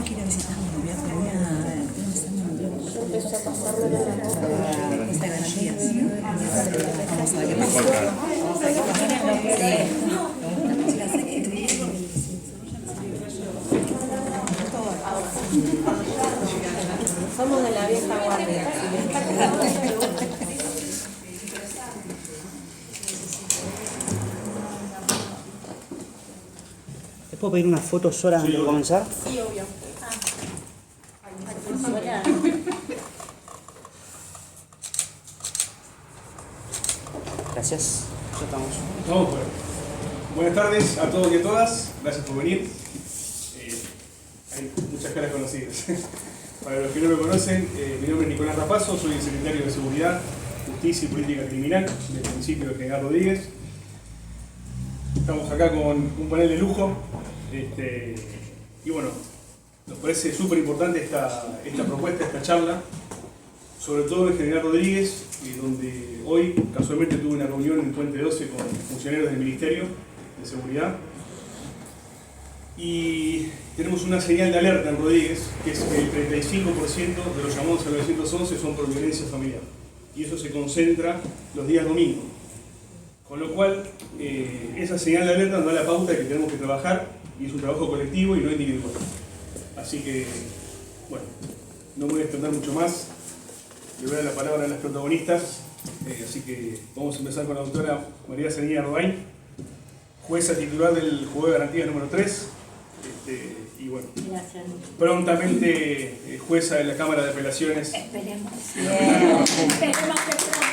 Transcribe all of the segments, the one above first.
que ir a visitarlo, voy a yo empecé a pasarme de la esta garantía. Vamos a ver qué pasa. Vamos a ver qué pasa. Somos de la vieja guardia. ¿Te puedo pedir una foto sola antes de comenzar? Sí, obvio. Gracias. Ya estamos. Vamos pues. Buenas tardes a todos y a todas. Gracias por venir. Hay muchas caras conocidas. Para los que no me conocen, mi nombre es Nicolás Rapazo, soy el secretario de Seguridad, Justicia y Política Criminal del municipio de General Rodríguez. Estamos acá con un panel de lujo y bueno, nos parece súper importante esta propuesta, esta charla, sobre todo en General Rodríguez, donde hoy casualmente tuve una reunión en Puente 12 con funcionarios del Ministerio de Seguridad y tenemos una señal de alerta en Rodríguez, que es que el 35% de los llamados al 911 son por violencia familiar y eso se concentra los días domingos. Con lo cual, esa señal de alerta nos da la pauta de que tenemos que trabajar, y es un trabajo colectivo y no individual. Así que, bueno, no me voy a extender mucho más. Le voy a dar la palabra a las protagonistas. Así que vamos a empezar con la doctora María Zanilla Robain, jueza titular del Juzgado de Garantías número 3. Y bueno, gracias. Prontamente jueza de la Cámara de Apelaciones. Esperemos. Esperemos que pronto.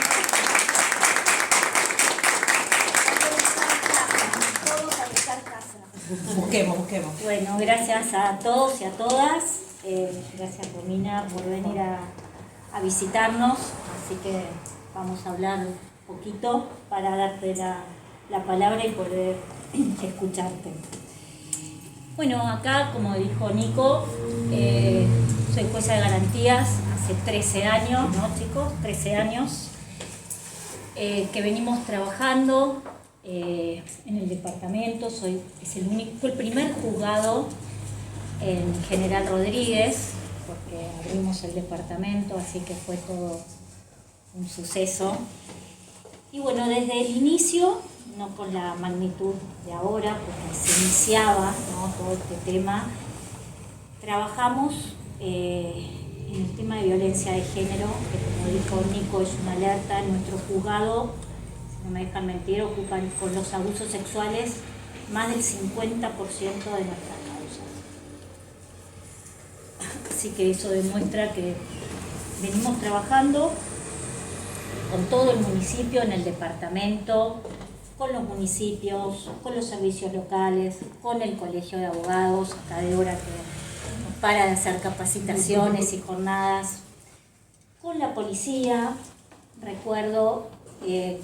Busquemos. Bueno, gracias a todos y a todas. Gracias, Romina, por venir a visitarnos. Así que vamos a hablar un poquito para darte la palabra y poder escucharte. Bueno, acá, como dijo Nico, soy jueza de garantías hace 13 años, ¿no, chicos? 13 años que venimos trabajando en el departamento. Fue el primer juzgado en General Rodríguez, porque abrimos el departamento, así que fue todo un suceso. Y bueno, desde el inicio, no con la magnitud de ahora, porque se iniciaba, ¿no?, todo este tema, trabajamos en el tema de violencia de género, que como dijo Nico es una alerta. En nuestro juzgado, no me dejan mentir, ocupan con los abusos sexuales más del 50% de nuestras causas. Así que eso demuestra que venimos trabajando con todo el municipio, en el departamento, con los municipios, con los servicios locales, con el colegio de abogados, acá de hora que nos para de hacer capacitaciones y jornadas, con la policía. Recuerdo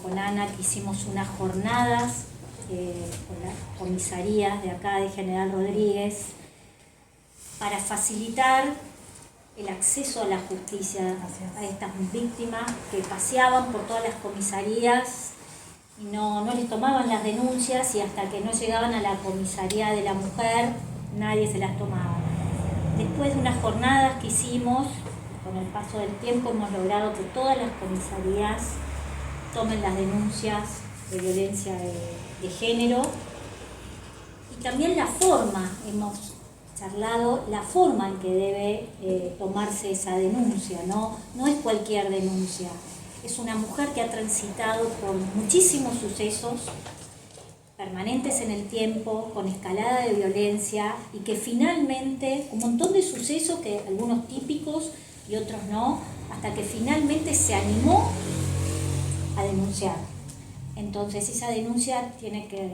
con Ana que hicimos unas jornadas con las comisarías de acá de General Rodríguez para facilitar el acceso a la justicia a estas víctimas que paseaban por todas las comisarías y no les tomaban las denuncias, y hasta que no llegaban a la comisaría de la mujer nadie se las tomaba. Después de unas jornadas que hicimos, con el paso del tiempo hemos logrado que todas las comisarías tomen las denuncias de violencia de género, y también la forma, hemos charlado la forma en que debe tomarse esa denuncia, no es cualquier denuncia, es una mujer que ha transitado por muchísimos sucesos permanentes en el tiempo, con escalada de violencia, y que finalmente, un montón de sucesos, que algunos típicos y otros no, hasta que finalmente se animó a denunciar. Entonces esa denuncia tiene que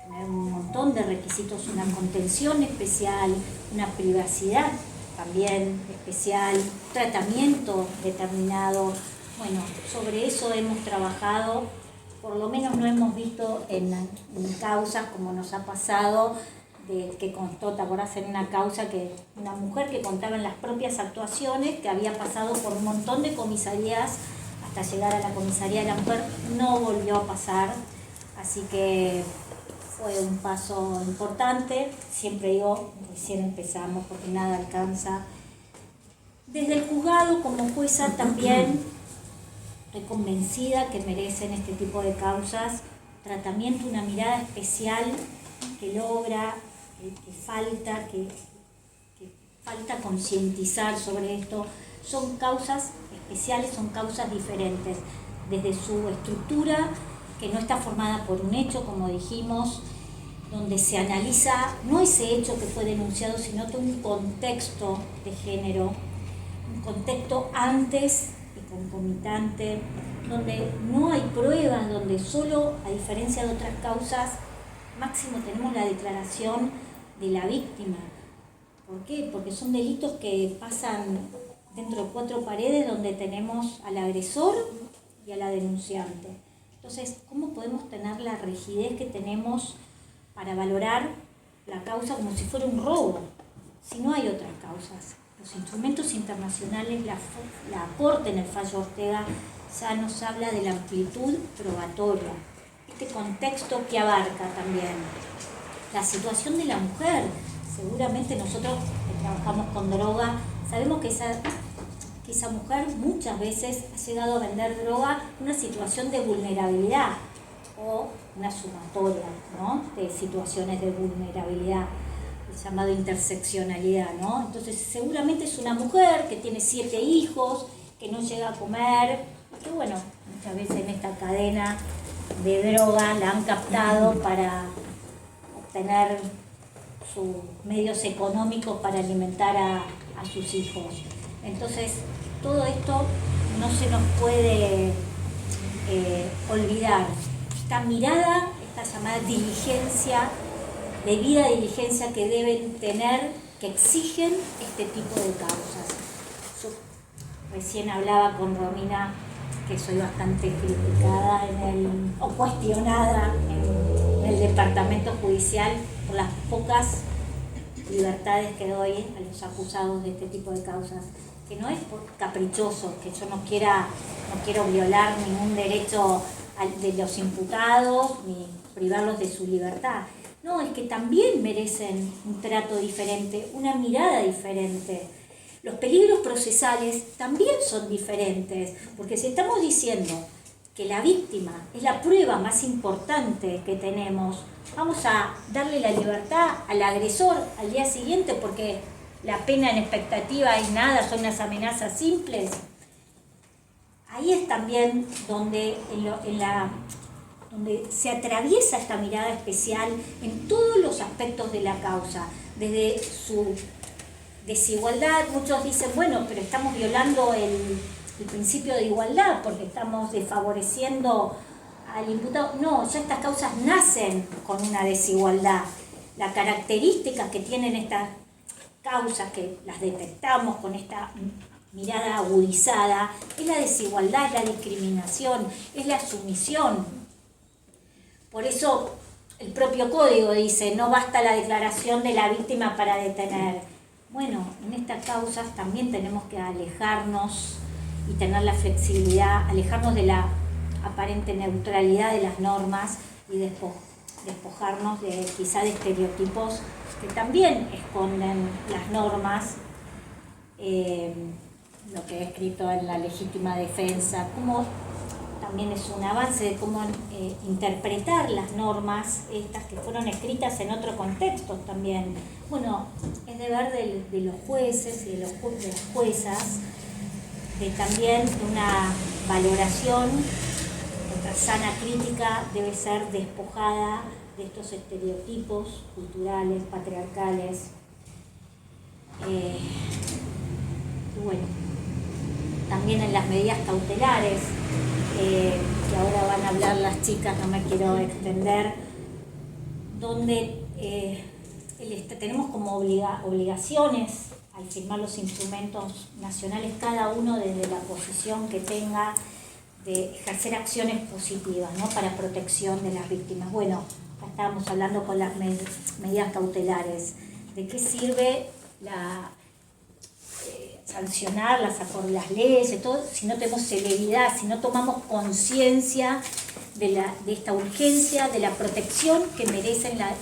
tener un montón de requisitos, una contención especial, una privacidad también especial, tratamiento determinado. Bueno, sobre eso hemos trabajado. Por lo menos no hemos visto en causas como nos ha pasado, que contó, ¿te acordás? En una causa que una mujer que contaba en las propias actuaciones que había pasado por un montón de comisarías hasta llegar a la comisaría de la mujer, no volvió a pasar. Así que fue un paso importante. Siempre digo, recién empezamos porque nada alcanza. Desde el juzgado, como jueza, también estoy convencida que merecen este tipo de causas tratamiento, una mirada especial que logra, que falta concientizar sobre esto. Son causas especiales, son causas diferentes, desde su estructura, que no está formada por un hecho, como dijimos, donde se analiza no ese hecho que fue denunciado, sino todo un contexto de género, un contexto antes y concomitante, donde no hay pruebas, donde solo, a diferencia de otras causas, máximo tenemos la declaración de la víctima. ¿Por qué? Porque son delitos que pasan dentro de 4 paredes, donde tenemos al agresor y a la denunciante. Entonces, ¿cómo podemos tener la rigidez que tenemos para valorar la causa como si fuera un robo, si no hay otras causas? Los instrumentos internacionales, la Corte en el fallo Ortega ya nos habla de la amplitud probatoria. Este contexto que abarca también la situación de la mujer. Seguramente nosotros que trabajamos con droga sabemos que esa mujer muchas veces ha llegado a vender droga en una situación de vulnerabilidad o una sumatoria, ¿no?, de situaciones de vulnerabilidad, el llamado interseccionalidad, ¿no? Entonces seguramente es una mujer que tiene 7 hijos, que no llega a comer, que bueno, muchas veces en esta cadena de droga la han captado para obtener sus medios económicos para alimentar a sus hijos. Entonces, todo esto no se nos puede olvidar. Esta mirada, esta llamada diligencia, debida diligencia que deben tener, que exigen este tipo de causas. Yo recién hablaba con Romina que soy bastante criticada o cuestionada en el departamento judicial por las pocas libertades que doy a los acusados de este tipo de causas, que no es por caprichoso, que yo no quiero violar ningún derecho de los imputados ni privarlos de su libertad. No, es que también merecen un trato diferente, una mirada diferente. Los peligros procesales también son diferentes, porque si estamos diciendo que la víctima es la prueba más importante que tenemos, vamos a darle la libertad al agresor al día siguiente porque la pena en expectativa es nada, son unas amenazas simples. Ahí es también donde, donde se atraviesa esta mirada especial en todos los aspectos de la causa, desde su desigualdad. Muchos dicen, bueno, pero estamos violando el principio de igualdad porque estamos desfavoreciendo al imputado. No, ya estas causas nacen con una desigualdad. La característica que tienen estas causas, que las detectamos con esta mirada agudizada, es la desigualdad, es la discriminación, es la sumisión. Por eso el propio código dice, no basta la declaración de la víctima para detener. Bueno, en estas causas también tenemos que alejarnos y tener la flexibilidad, alejarnos de la aparente neutralidad de las normas y despojarnos de quizá de estereotipos que también esconden las normas, lo que he escrito en la legítima defensa, como también es un avance de cómo interpretar las normas estas que fueron escritas en otro contexto también. Bueno, es deber de los jueces y de las juezas de también una valoración, nuestra sana crítica debe ser despojada de estos estereotipos culturales, patriarcales. Y bueno, también en las medidas cautelares, que ahora van a hablar las chicas, no me quiero extender, donde tenemos como obligaciones al firmar los instrumentos nacionales, cada uno desde la posición que tenga, de ejercer acciones positivas, ¿no?, para protección de las víctimas. Bueno, acá estábamos hablando con las medidas cautelares. ¿De qué sirve sancionarlas acorde a las leyes, todo, si no tenemos celeridad, si no tomamos conciencia de esta urgencia, de la protección que merecen, la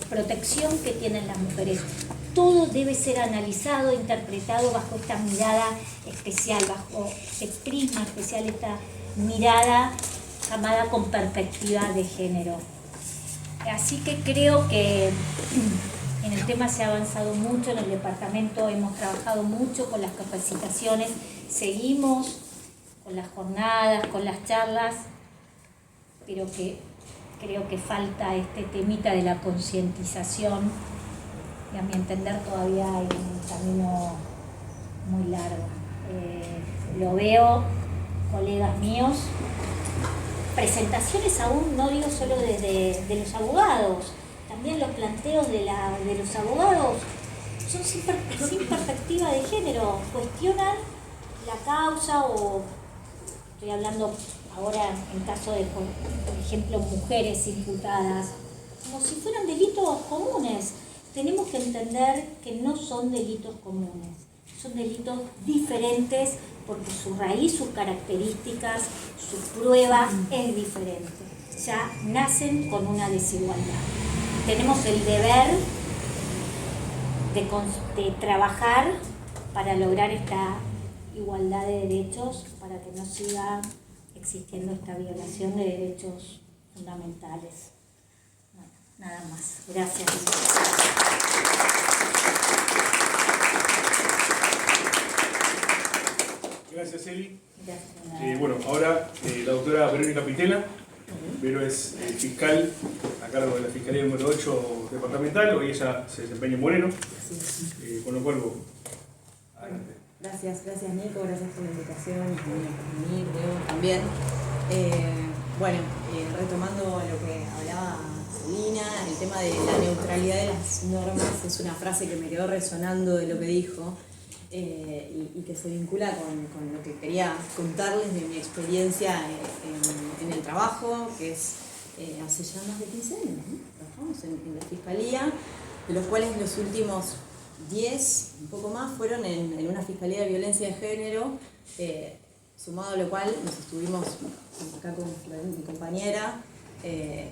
protección que tienen las mujeres. Todo debe ser analizado, interpretado bajo esta mirada especial, bajo este prisma especial, esta mirada llamada con perspectiva de género. Así que creo que en el tema se ha avanzado mucho, en el departamento hemos trabajado mucho con las capacitaciones, seguimos con las jornadas, con las charlas, pero que creo que falta este temita de la concientización, y a mi entender todavía hay un camino muy largo. Lo veo, colegas míos, presentaciones aún, no digo solo de los abogados, también los planteos de los abogados son sin perspectiva de género, cuestionan la causa, o estoy hablando ahora en caso de, por ejemplo, mujeres imputadas, como si fueran delitos comunes. Tenemos que entender que no son delitos comunes, son delitos diferentes porque su raíz, sus características, su prueba es diferente. Ya nacen con una desigualdad. Tenemos el deber de trabajar para lograr esta igualdad de derechos, para que no siga existiendo esta violación de derechos fundamentales. Bueno, nada más. Gracias. Gracias, Eli. Gracias. Bueno, ahora la doctora Verónica Pitela. Vero es fiscal a cargo de la Fiscalía número 8 departamental. Hoy ella se desempeña en Moreno. Con lo cual, adelante. Gracias Nico, gracias por la invitación y por venir, Leo también. Retomando lo que hablaba Celina, el tema de la neutralidad de las normas es una frase que me quedó resonando de lo que dijo y que se vincula con lo que quería contarles de mi experiencia en el trabajo, que es hace ya más de 15 años, ¿no? Trabajamos en la Fiscalía, de los cuales los últimos 10, un poco más, fueron en una Fiscalía de Violencia de Género, sumado a lo cual nos estuvimos acá con mi compañera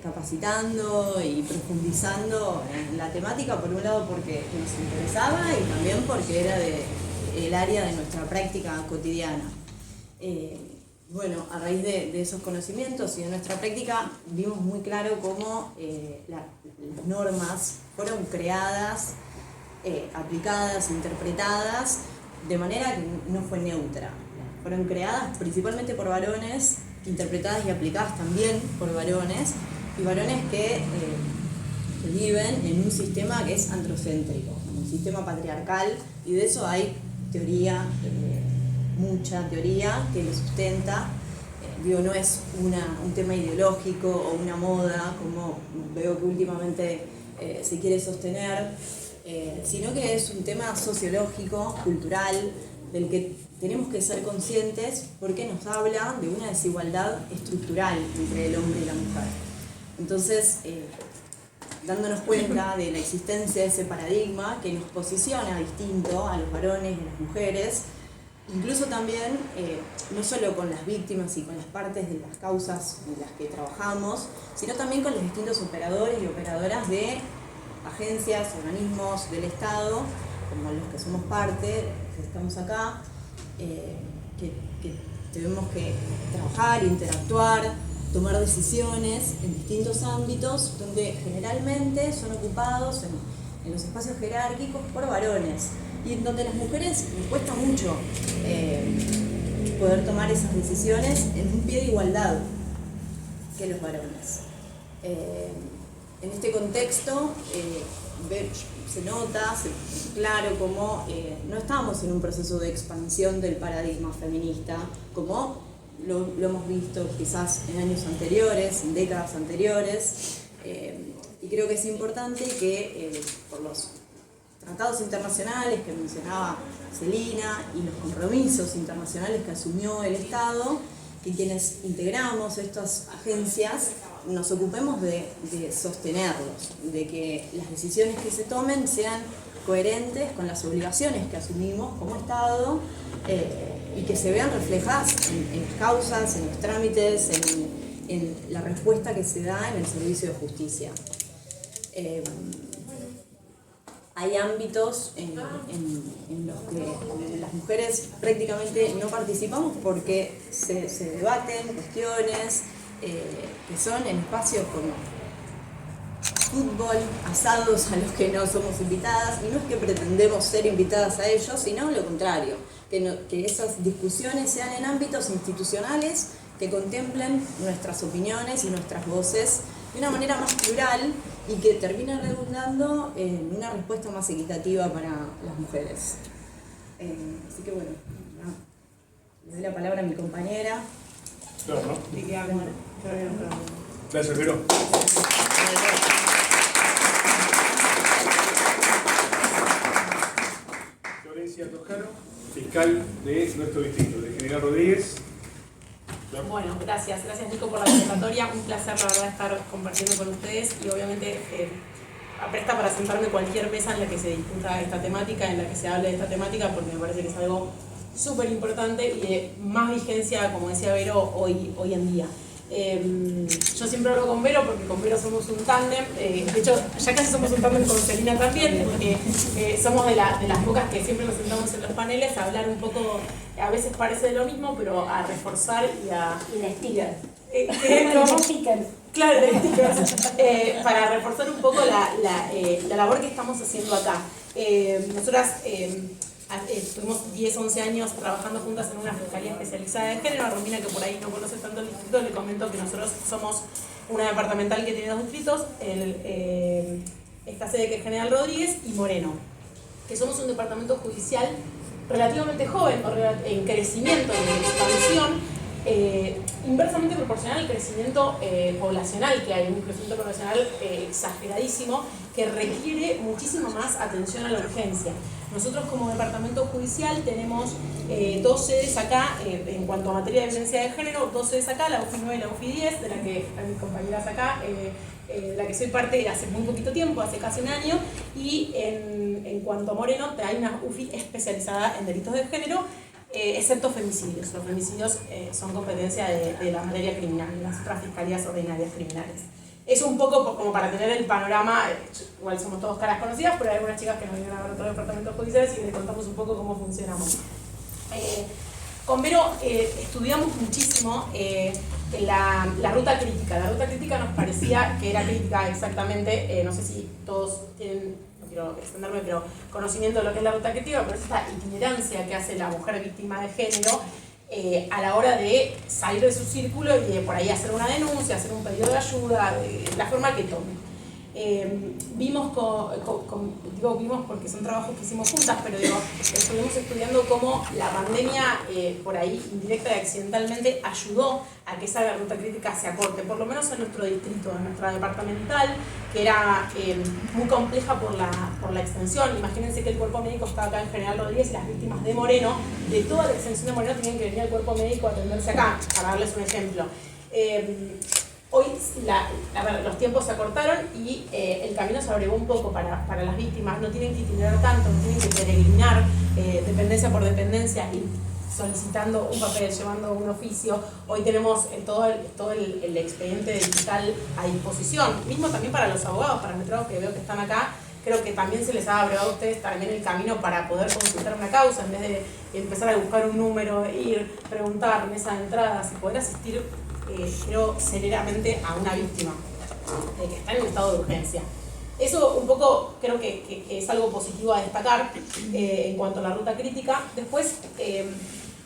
capacitando y profundizando en la temática, por un lado porque nos interesaba y también porque era el área de nuestra práctica cotidiana. A raíz de esos conocimientos y de nuestra práctica vimos muy claro cómo las normas fueron creadas, aplicadas, interpretadas de manera que no fue neutra. Fueron creadas principalmente por varones, interpretadas y aplicadas también por varones, y varones que viven en un sistema que es androcéntrico, un sistema patriarcal, y de eso hay teoría, mucha teoría que lo sustenta. No es un tema ideológico o una moda, como veo que últimamente se quiere sostener, sino que es un tema sociológico, cultural, del que tenemos que ser conscientes porque nos habla de una desigualdad estructural entre el hombre y la mujer. Entonces, dándonos cuenta de la existencia de ese paradigma que nos posiciona distinto a los varones y a las mujeres, incluso también, no solo con las víctimas y con las partes de las causas en las que trabajamos, sino también con los distintos operadores y operadoras de agencias, organismos del Estado, como los que somos parte, que estamos acá, que tenemos que trabajar, interactuar, tomar decisiones en distintos ámbitos donde generalmente son ocupados en los espacios jerárquicos por varones, y en donde las mujeres les cuesta mucho poder tomar esas decisiones en un pie de igualdad que los varones. En este contexto se nota, claro, como no estamos en un proceso de expansión del paradigma feminista, como lo hemos visto quizás en años anteriores, en décadas anteriores, y creo que es importante que por los tratados internacionales que mencionaba Celina y los compromisos internacionales que asumió el Estado, que quienes integramos estas agencias nos ocupemos de sostenerlos, de que las decisiones que se tomen sean coherentes con las obligaciones que asumimos como Estado y que se vean reflejadas en las causas, en los trámites, en la respuesta que se da en el servicio de justicia. Hay ámbitos en los que las mujeres prácticamente no participamos porque se debaten cuestiones que son en espacios como fútbol, asados a los que no somos invitadas, y no es que pretendemos ser invitadas a ellos, sino lo contrario, que esas discusiones sean en ámbitos institucionales que contemplen nuestras opiniones y nuestras voces de una manera más plural y que termine redundando en una respuesta más equitativa para las mujeres. Así que bueno, le doy la palabra a mi compañera. Claro, ¿no? Bueno. Gracias, Vero. Florencia Toscano, fiscal de nuestro distrito, de General Rodríguez. Bueno, gracias Nico por la convocatoria, un placer la verdad estar compartiendo con ustedes y obviamente apresta para sentarme cualquier mesa en la que se discuta esta temática, en la que se hable de esta temática, porque me parece que es algo súper importante y de más vigencia, como decía Vero, hoy en día. Yo siempre hablo con Vero porque con Vero somos un tándem, de hecho ya casi somos un tándem con Celina también, porque somos de las pocas que siempre nos sentamos en los paneles a hablar un poco, a veces parece de lo mismo, pero a reforzar y de stickers. Claro, de stickers, para reforzar un poco la labor que estamos haciendo acá. Nosotras estuvimos 10, 11 años trabajando juntas en una fiscalía especializada de género. A Romina, que por ahí no conoce tanto el distrito, le comento que nosotros somos una departamental que tiene 2 distritos, esta sede que es General Rodríguez y Moreno, que somos un departamento judicial relativamente joven, en crecimiento, en expansión, inversamente proporcional al crecimiento poblacional que hay, un crecimiento poblacional exageradísimo que requiere muchísimo más atención a la urgencia. Nosotros como departamento judicial tenemos 2 sedes acá, en cuanto a materia de violencia de género, 2 sedes acá, la UFI 9 y la UFI 10, de la que están mis compañeras acá, la que soy parte hace muy poquito tiempo, hace casi un año, y en cuanto a Moreno, hay una UFI especializada en delitos de género, excepto femicidios. Los femicidios son competencia de la materia criminal, de las otras fiscalías ordinarias criminales. Eso un poco como para tener el panorama, igual somos todos caras conocidas, pero hay algunas chicas que nos vienen a ver otros departamentos judiciales y les contamos un poco cómo funcionamos. Con Vero estudiamos muchísimo la ruta crítica. La ruta crítica nos parecía que era crítica exactamente, no sé si todos tienen, no quiero extenderme, pero conocimiento de lo que es la ruta crítica, pero es esta itinerancia que hace la mujer víctima de género a la hora de salir de su círculo y de por ahí hacer una denuncia, hacer un pedido de ayuda, la forma que tome. Vimos vimos porque son trabajos que hicimos juntas, pero estuvimos estudiando cómo la pandemia por ahí indirecta y accidentalmente ayudó a que esa ruta crítica se acorte, por lo menos en nuestro distrito, en nuestra departamental, que era muy compleja por la extensión. Imagínense que el cuerpo médico estaba acá en General Rodríguez y las víctimas de Moreno, de toda la extensión de Moreno, tenían que venir al cuerpo médico a atenderse acá, para darles un ejemplo. Hoy los tiempos se acortaron y el camino se abrió un poco para las víctimas. No tienen que itinerar tanto, no tienen que peregrinar dependencia por dependencia y solicitando un papel, llevando un oficio. Hoy tenemos todo el expediente digital a disposición. Mismo también para los abogados, para letrados que veo que están acá. Creo que también se les ha abierto a ustedes también el camino para poder consultar una causa, en vez de empezar a buscar un número, ir, preguntar, mesa de entradas y poder asistir creo celeramente a una víctima que está en un estado de urgencia. Eso un poco creo que es algo positivo a destacar en cuanto a la ruta crítica. Después,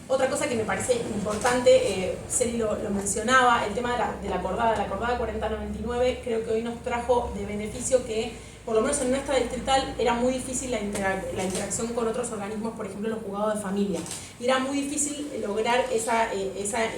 otra cosa que me parece importante, Celi lo mencionaba, el tema de la acordada 4099, creo que hoy nos trajo de beneficio que, por lo menos en nuestra distrital, era muy difícil la interacción con otros organismos, por ejemplo los juzgados de familia. Y era muy difícil lograr esa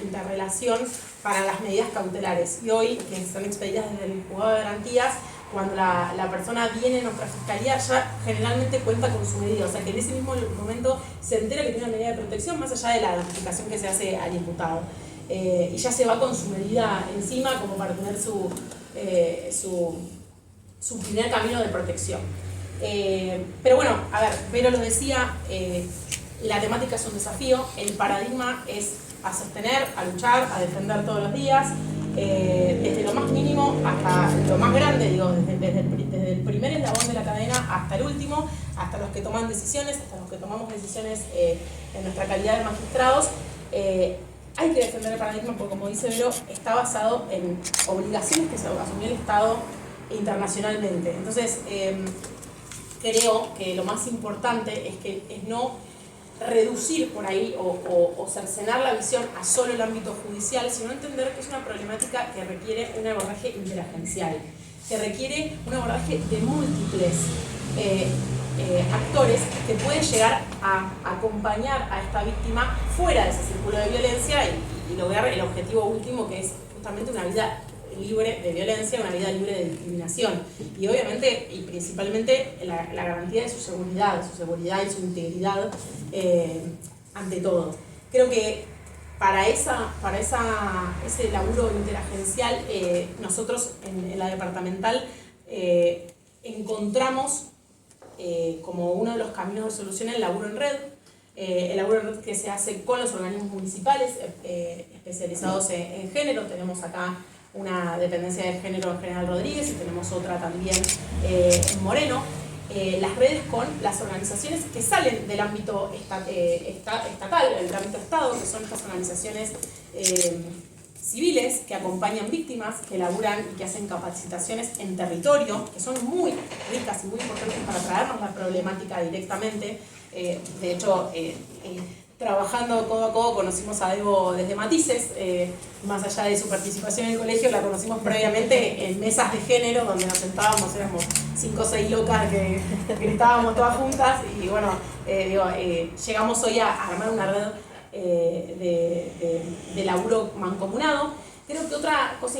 interrelación para las medidas cautelares. Y hoy, que están expedidas desde el juzgado de garantías, cuando la persona viene a nuestra fiscalía, ya generalmente cuenta con su medida. O sea que en ese mismo momento se entera que tiene una medida de protección, más allá de la notificación que se hace al imputado. Y ya se va con su medida encima como para tener su primer camino de protección. Pero bueno, a ver, Vero lo decía, la temática es un desafío, el paradigma es a sostener, a luchar, a defender todos los días, desde lo más mínimo hasta lo más grande, digo, desde el primer eslabón de la cadena hasta el último, hasta los que toman decisiones, hasta los que tomamos decisiones en nuestra calidad de magistrados. Hay que defender el paradigma porque, como dice Vero, está basado en obligaciones que se asumió el Estado internacionalmente. Entonces, creo que lo más importante es no reducir por ahí o cercenar la visión a solo el ámbito judicial, sino entender que es una problemática que requiere un abordaje interagencial, que requiere un abordaje de múltiples actores que pueden llegar a acompañar a esta víctima fuera de ese círculo de violencia y lograr el objetivo último, que es justamente una vida libre de violencia, una vida libre de discriminación. Y obviamente, y principalmente, la garantía de su seguridad y su integridad ante todo. Creo que para ese laburo interagencial, nosotros en la departamental encontramos como uno de los caminos de solución el laburo en red. El laburo en red que se hace con los organismos municipales especializados en género. Tenemos acá una dependencia de género en General Rodríguez y tenemos otra también en Moreno. Las redes con las organizaciones que salen del ámbito estatal, del ámbito Estado, que son estas organizaciones civiles que acompañan víctimas, que laburan y que hacen capacitaciones en territorio, que son muy ricas y muy importantes para traernos la problemática directamente. De hecho, trabajando codo a codo conocimos a Evo desde Matices, más allá de su participación en el colegio, la conocimos previamente en mesas de género, donde nos sentábamos, éramos 5 o 6 locas que estábamos todas juntas, y bueno, llegamos hoy a armar una red de laburo mancomunado. Creo que otra cosa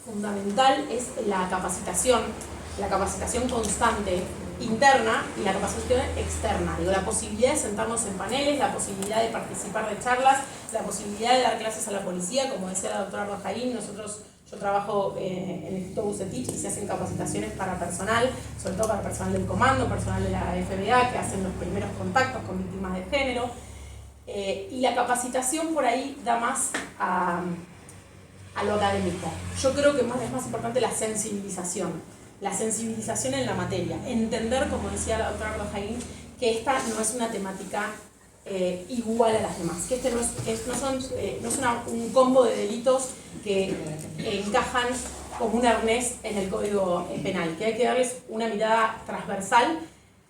fundamental es la capacitación constante interna y la capacitación externa. Digo, la posibilidad de sentarnos en paneles, la posibilidad de participar de charlas, la posibilidad de dar clases a la policía, como decía la doctora Rojaín. Yo trabajo en el Instituto Bucetich y se hacen capacitaciones para personal, sobre todo para personal del comando, personal de la FBA, que hacen los primeros contactos con víctimas de género. Y la capacitación por ahí da más a lo académico. Yo creo que es más importante la sensibilización en la materia. Entender, como decía la doctora Rojaín, que esta no es una temática igual a las demás, que este no es un combo de delitos que encajan como un arnés en el Código Penal, que hay que darles una mirada transversal,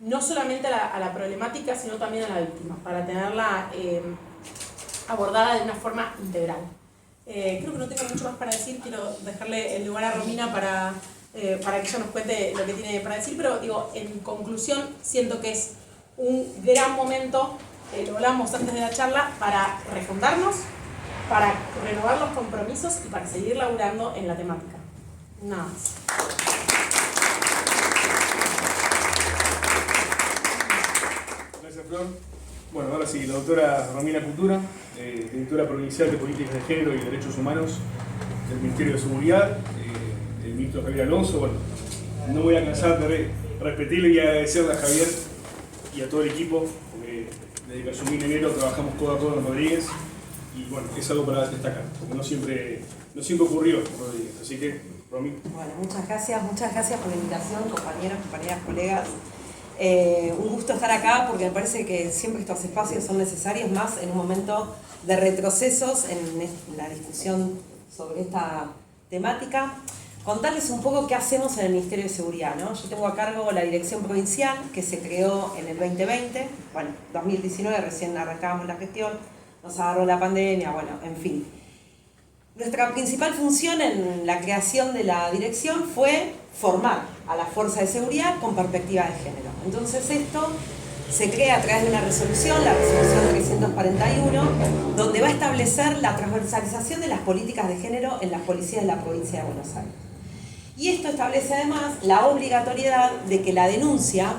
no solamente a la problemática, sino también a la víctima, para tenerla abordada de una forma integral. Creo que no tengo mucho más para decir, quiero dejarle el lugar a Romina para que ella nos cuente lo que tiene para decir, pero digo, en conclusión, siento que es un gran momento, lo hablamos antes de la charla, para refundarnos, para renovar los compromisos y para seguir laburando en la temática. Nada más. Gracias, Flor. Bueno, ahora sí, la doctora Romina Cultura, directora provincial de Políticas de Género y Derechos Humanos del Ministerio de Seguridad, el ministro Javier Alonso. Bueno, no voy a cansar de repetirle y agradecerle a Javier y a todo el equipo, porque desde que asumí en enero trabajamos codo a codo en Rodríguez, y bueno, es algo para destacar, porque no siempre ocurrió en Rodríguez. Así que, Romy. Bueno, muchas gracias por la invitación, compañeros, compañeras, colegas. Un gusto estar acá porque me parece que siempre estos espacios son necesarios, más en un momento de retrocesos en la discusión sobre esta temática. Contarles un poco qué hacemos en el Ministerio de Seguridad, ¿no? Yo tengo a cargo la dirección provincial que se creó en el 2020, bueno, 2019 recién arrancábamos la gestión, nos agarró la pandemia, bueno, en fin. Nuestra principal función en la creación de la dirección fue formar a la fuerza de seguridad con perspectiva de género. Entonces esto se crea a través de una resolución, la resolución 341, donde va a establecer la transversalización de las políticas de género en las policías de la provincia de Buenos Aires. Y esto establece además la obligatoriedad de que la denuncia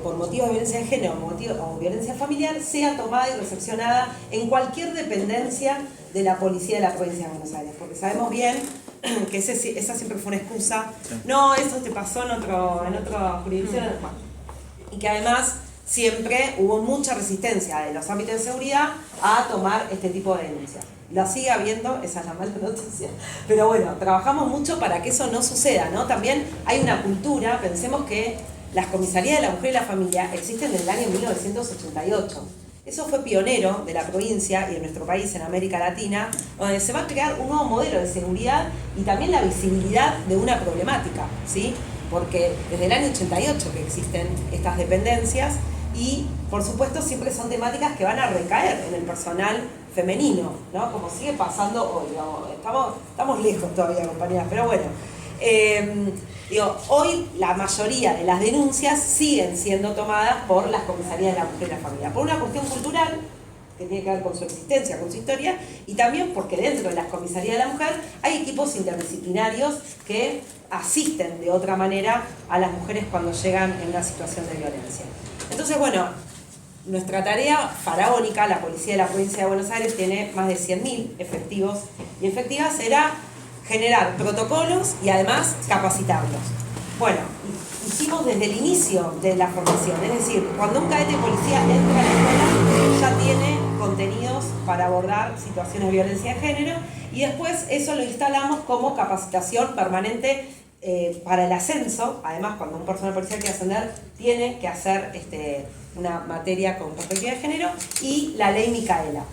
por motivos de violencia de género o violencia familiar sea tomada y recepcionada en cualquier dependencia de la policía de la provincia de Buenos Aires. Porque sabemos bien, que esa siempre fue una excusa. No, eso te pasó en otra jurisdicción. Bueno, y que además siempre hubo mucha resistencia de los ámbitos de seguridad a tomar este tipo de denuncias. La sigue habiendo, esa es la mala noticia. Pero bueno, trabajamos mucho para que eso no suceda, ¿no? También hay una cultura, pensemos que las comisarías de la mujer y la familia existen desde el año 1988. Eso fue pionero de la provincia y de nuestro país en América Latina, donde se va a crear un nuevo modelo de seguridad y también la visibilidad de una problemática, ¿sí? Porque desde el año 88 que existen estas dependencias y, por supuesto, siempre son temáticas que van a recaer en el personal femenino, ¿no? Como sigue pasando hoy, digamos. Estamos lejos todavía, compañeras, pero bueno. Hoy la mayoría de las denuncias siguen siendo tomadas por las comisarías de la mujer y la familia, por una cuestión cultural que tiene que ver con su existencia, con su historia, y también porque dentro de las comisarías de la mujer hay equipos interdisciplinarios que asisten de otra manera a las mujeres cuando llegan en una situación de violencia. Entonces, bueno, nuestra tarea faraónica, la policía de la provincia de Buenos Aires tiene más de 100.000 efectivos y efectivas, era generar protocolos y además capacitarlos. Bueno, hicimos desde el inicio de la formación, es decir, cuando un cadete de policía entra a la escuela ya tiene contenidos para abordar situaciones de violencia de género y después eso lo instalamos como capacitación permanente para el ascenso. Además, cuando un personal policial quiere ascender, tiene que hacer una materia con perspectiva de género y la ley Micaela.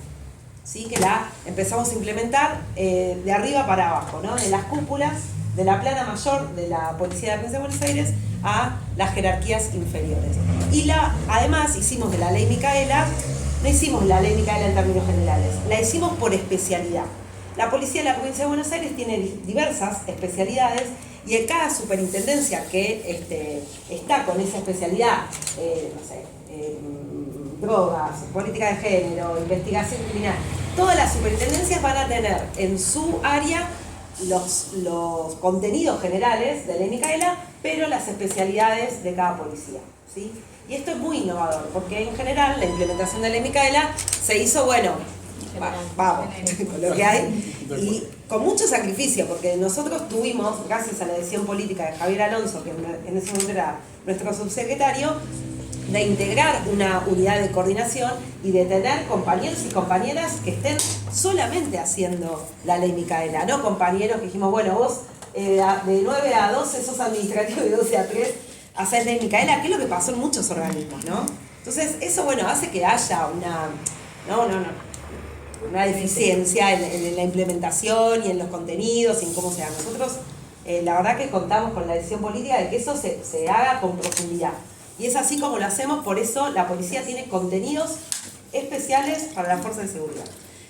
¿Sí? Que la empezamos a implementar de arriba para abajo, ¿no? De las cúpulas, de la plana mayor de la Policía de la Provincia de Buenos Aires a las jerarquías inferiores. Y además hicimos de la ley Micaela, no hicimos la ley Micaela en términos generales, la hicimos por especialidad. La Policía de la Provincia de Buenos Aires tiene diversas especialidades y en cada superintendencia que está con esa especialidad, drogas, política de género, investigación criminal, todas las superintendencias van a tener en su área los contenidos generales de ley Micaela, pero las especialidades de cada policía, ¿sí? Y esto es muy innovador, porque en general la implementación de ley Micaela se hizo, vamos, con lo que hay, y con mucho sacrificio, porque nosotros tuvimos, gracias a la decisión política de Javier Alonso, que en ese momento era nuestro subsecretario, de integrar una unidad de coordinación y de tener compañeros y compañeras que estén solamente haciendo la ley Micaela, no compañeros que dijimos, bueno, vos de 9 a 12 sos administrativo y de 12 a 3 haces ley Micaela, que es lo que pasó en muchos organismos, ¿no? Entonces, eso, hace que haya una deficiencia en la implementación y en los contenidos y en cómo se da. Nosotros, la verdad que contamos con la decisión política de que eso se haga con profundidad. Y es así como lo hacemos, por eso la policía tiene contenidos especiales para las fuerzas de seguridad.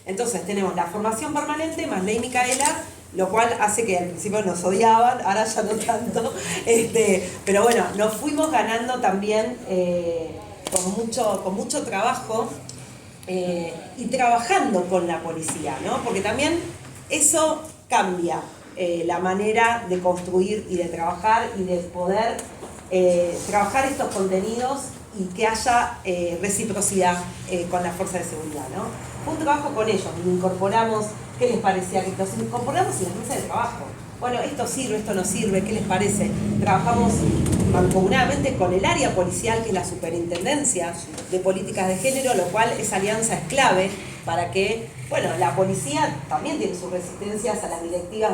Entonces tenemos la formación permanente más ley Micaela, lo cual hace que al principio nos odiaban, ahora ya no tanto, pero bueno, nos fuimos ganando también con mucho trabajo y trabajando con la policía, ¿no? Porque también eso cambia la manera de construir y de trabajar y de poder trabajar estos contenidos y que haya reciprocidad con las fuerzas de seguridad, ¿no? Fue un trabajo con ellos, incorporamos qué les parecía, que nos incorporamos en las mesas de trabajo. Bueno, esto sirve, esto no sirve, ¿qué les parece? Trabajamos mancomunadamente con el área policial, que es la Superintendencia de Políticas de Género, lo cual esa alianza es clave para que, la policía también tiene sus resistencias a las directivas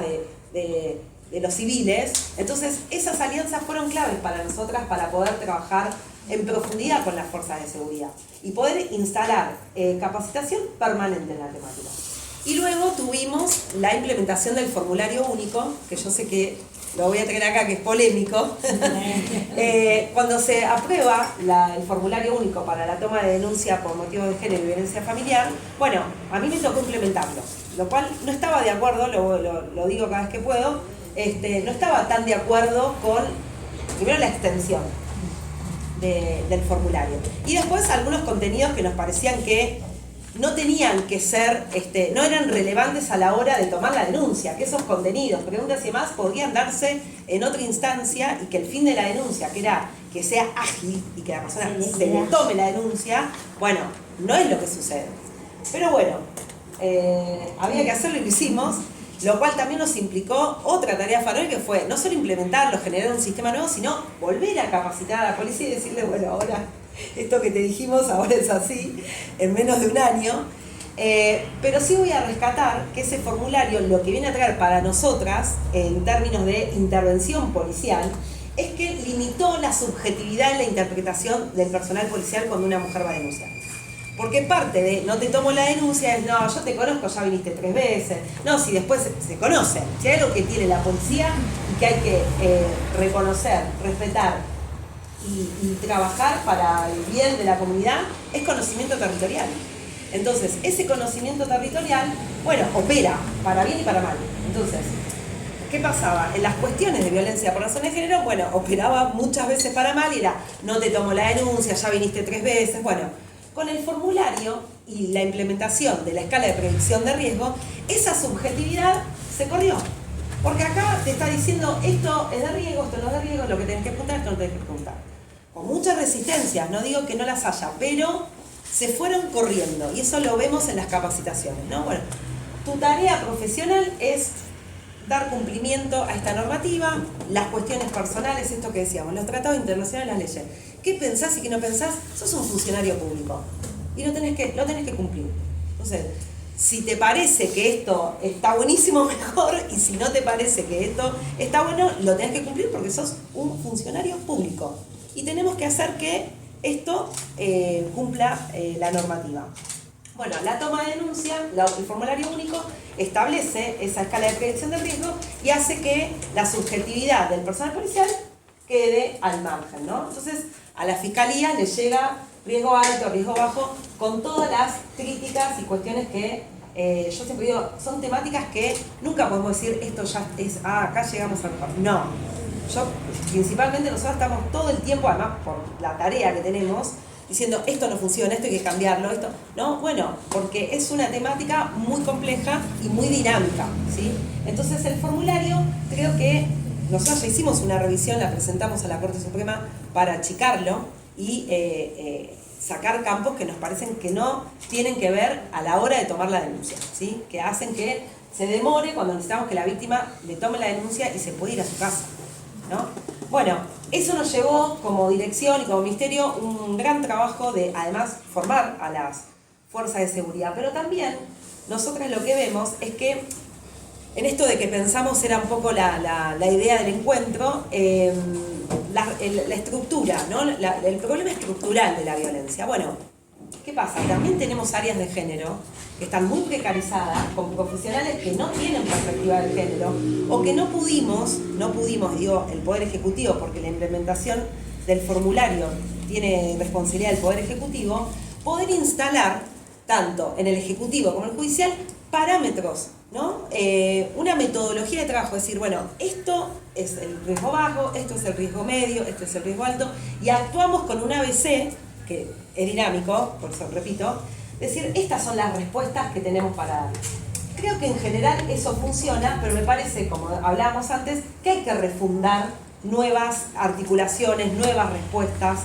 de los civiles. Entonces, esas alianzas fueron claves para nosotras para poder trabajar en profundidad con las fuerzas de seguridad y poder instalar capacitación permanente en la temática. Y luego tuvimos la implementación del formulario único, que yo sé que lo voy a traer acá, que es polémico. Cuando se aprueba el formulario único para la toma de denuncia por motivos de género y violencia familiar, a mí me tocó implementarlo, lo cual no estaba de acuerdo, lo digo cada vez que puedo, no estaba tan de acuerdo con, primero, la extensión del formulario y después algunos contenidos que nos parecían que no tenían que ser, no eran relevantes a la hora de tomar la denuncia, que esos contenidos, preguntas y demás, podrían darse en otra instancia y que el fin de la denuncia, que era que sea ágil y que la persona se le tome la denuncia, no es lo que sucede. Pero había que hacerlo y lo hicimos. Lo cual también nos implicó otra tarea faraónica que fue no solo implementarlo, generar un sistema nuevo, sino volver a capacitar a la policía y decirle, bueno, ahora esto que te dijimos ahora es así, en menos de un año. Pero sí voy a rescatar que ese formulario lo que viene a traer para nosotras, en términos de intervención policial, es que limitó la subjetividad en la interpretación del personal policial cuando una mujer va a denunciar. Porque parte de no te tomo la denuncia es, no, yo te conozco, ya viniste 3 veces. No, si después se conocen. Si hay algo que tiene la policía y que hay que reconocer, respetar y trabajar para el bien de la comunidad, es conocimiento territorial. Entonces, ese conocimiento territorial, bueno, opera para bien y para mal. Entonces, ¿qué pasaba? En las cuestiones de violencia por razones de género, bueno, operaba muchas veces para mal y era, no te tomo la denuncia, ya viniste 3 veces, bueno. Con el formulario y la implementación de la escala de predicción de riesgo, esa subjetividad se corrió. Porque acá te está diciendo, esto es de riesgo, esto no es de riesgo, lo que tenés que preguntar, esto no tenés que preguntar. Con muchas resistencias, no digo que no las haya, pero se fueron corriendo y eso lo vemos en las capacitaciones, ¿no? Bueno, tu tarea profesional es dar cumplimiento a esta normativa, las cuestiones personales, esto que decíamos, los tratados internacionales, las leyes. ¿Qué pensás y qué no pensás? Sos un funcionario público y lo tenés que cumplir. Entonces, si te parece que esto está buenísimo, mejor, y si no te parece que esto está bueno, lo tenés que cumplir porque sos un funcionario público. Y tenemos que hacer que esto cumpla la normativa. Bueno, la toma de denuncia, el formulario único, establece esa escala de predicción del riesgo y hace que la subjetividad del personal policial quede al margen, ¿no? Entonces, a la Fiscalía le llega riesgo alto, riesgo bajo, con todas las críticas y cuestiones que yo siempre digo, son temáticas que nunca podemos decir, esto ya es, acá llegamos al mejor. No. Principalmente nosotros estamos todo el tiempo, además por la tarea que tenemos, diciendo esto no funciona, esto hay que cambiarlo, esto, ¿no? Bueno, porque es una temática muy compleja y muy dinámica, ¿sí? Entonces el formulario, creo que nosotros ya hicimos una revisión, la presentamos a la Corte Suprema para achicarlo y sacar campos que nos parecen que no tienen que ver a la hora de tomar la denuncia, ¿sí? Que hacen que se demore cuando necesitamos que la víctima le tome la denuncia y se pueda ir a su casa, ¿no? Bueno, eso nos llevó como dirección y como ministerio un gran trabajo de, además, formar a las fuerzas de seguridad, pero también nosotras lo que vemos es que en esto de que pensamos era un poco la idea del encuentro, la estructura, ¿no? El problema estructural de la violencia. Bueno, ¿qué pasa? También tenemos áreas de género que están muy precarizadas, con profesionales que no tienen perspectiva de género, o que no pudimos, digo, el Poder Ejecutivo, porque la implementación del formulario tiene responsabilidad del Poder Ejecutivo, poder instalar, tanto en el Ejecutivo como en el Judicial, parámetros, ¿no? Una metodología de trabajo, es decir, bueno, esto es el riesgo bajo, esto es el riesgo medio, esto es el riesgo alto, y actuamos con un ABC, que es dinámico, por eso repito, decir, estas son las respuestas que tenemos para dar. Creo que en general eso funciona, pero me parece, como hablábamos antes, que hay que refundar nuevas articulaciones, nuevas respuestas,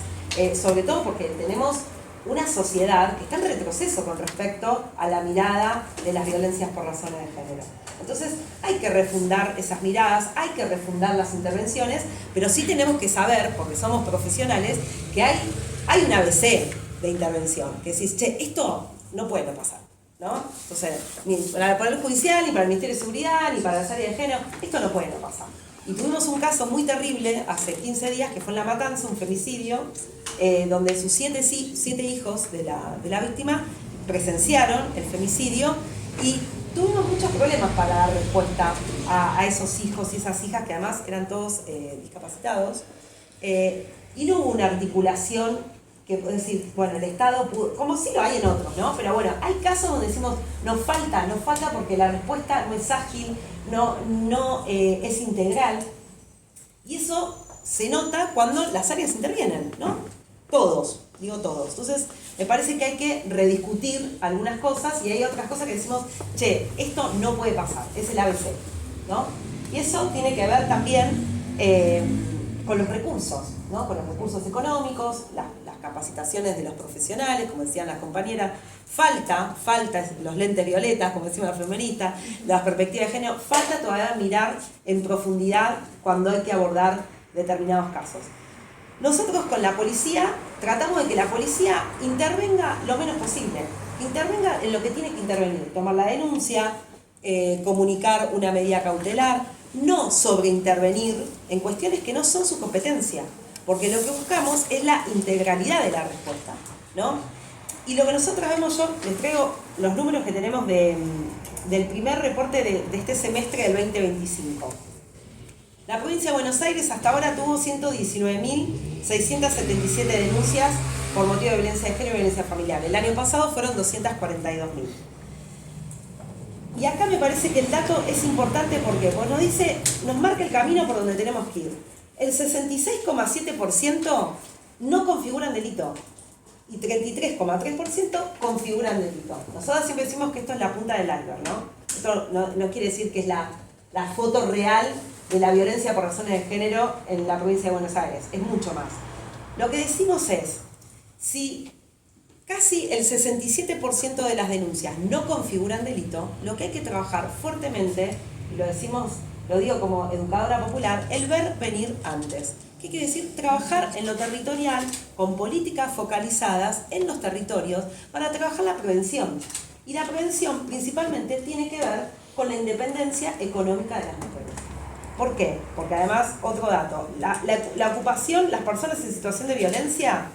sobre todo porque tenemos una sociedad que está en retroceso con respecto a la mirada de las violencias por razones de género. Entonces hay que refundar esas miradas, hay que refundar las intervenciones, pero sí tenemos que saber, porque somos profesionales, que hay un ABC de intervención, que decís, che, esto no puede pasar, ¿no? Entonces, ni para el Poder Judicial, ni para el Ministerio de Seguridad, ni para las áreas de género, esto no puede pasar. Y tuvimos un caso muy terrible hace 15 días, que fue en La Matanza, un femicidio, donde sus 7 hijos de la víctima presenciaron el femicidio y tuvimos muchos problemas para dar respuesta a esos hijos y esas hijas, que además eran todos discapacitados, y no hubo una articulación que puede decir, bueno, el Estado pudo, como sí lo hay en otros, ¿no? Pero bueno, hay casos donde decimos, nos falta porque la respuesta no es ágil, no es integral, y eso se nota cuando las áreas intervienen, ¿no? Todos, digo todos. Entonces, me parece que hay que rediscutir algunas cosas y hay otras cosas que decimos, che, esto no puede pasar, es el ABC, ¿no? Y eso tiene que ver también con los recursos, ¿no? Con los recursos económicos, las capacitaciones de los profesionales, como decían las compañeras, falta los lentes violetas, como decimos las feministas, las perspectivas de género, falta todavía mirar en profundidad cuando hay que abordar determinados casos. Nosotros con la policía tratamos de que la policía intervenga lo menos posible, intervenga en lo que tiene que intervenir, tomar la denuncia, comunicar una medida cautelar, no sobreintervenir en cuestiones que no son su competencia, porque lo que buscamos es la integralidad de la respuesta, ¿no? Y lo que nosotros vemos, yo les traigo los números que tenemos del primer reporte de este semestre del 2025. La provincia de Buenos Aires hasta ahora tuvo 119.677 denuncias por motivo de violencia de género y violencia familiar. El año pasado fueron 242.000. Y acá me parece que el dato es importante porque nos marca el camino por donde tenemos que ir. El 66,7% no configuran delito y 33,3% configuran delito. Nosotros siempre decimos que esto es la punta del iceberg, ¿no? Esto no quiere decir que es la foto real de la violencia por razones de género en la provincia de Buenos Aires, es mucho más. Lo que decimos es, si casi el 67% de las denuncias no configuran delito, lo que hay que trabajar fuertemente, y lo digo como educadora popular, el ver venir antes. ¿Qué quiere decir? Trabajar en lo territorial con políticas focalizadas en los territorios para trabajar la prevención. Y la prevención principalmente tiene que ver con la independencia económica de las mujeres. ¿Por qué? Porque además, otro dato, la ocupación, las personas en situación de violencia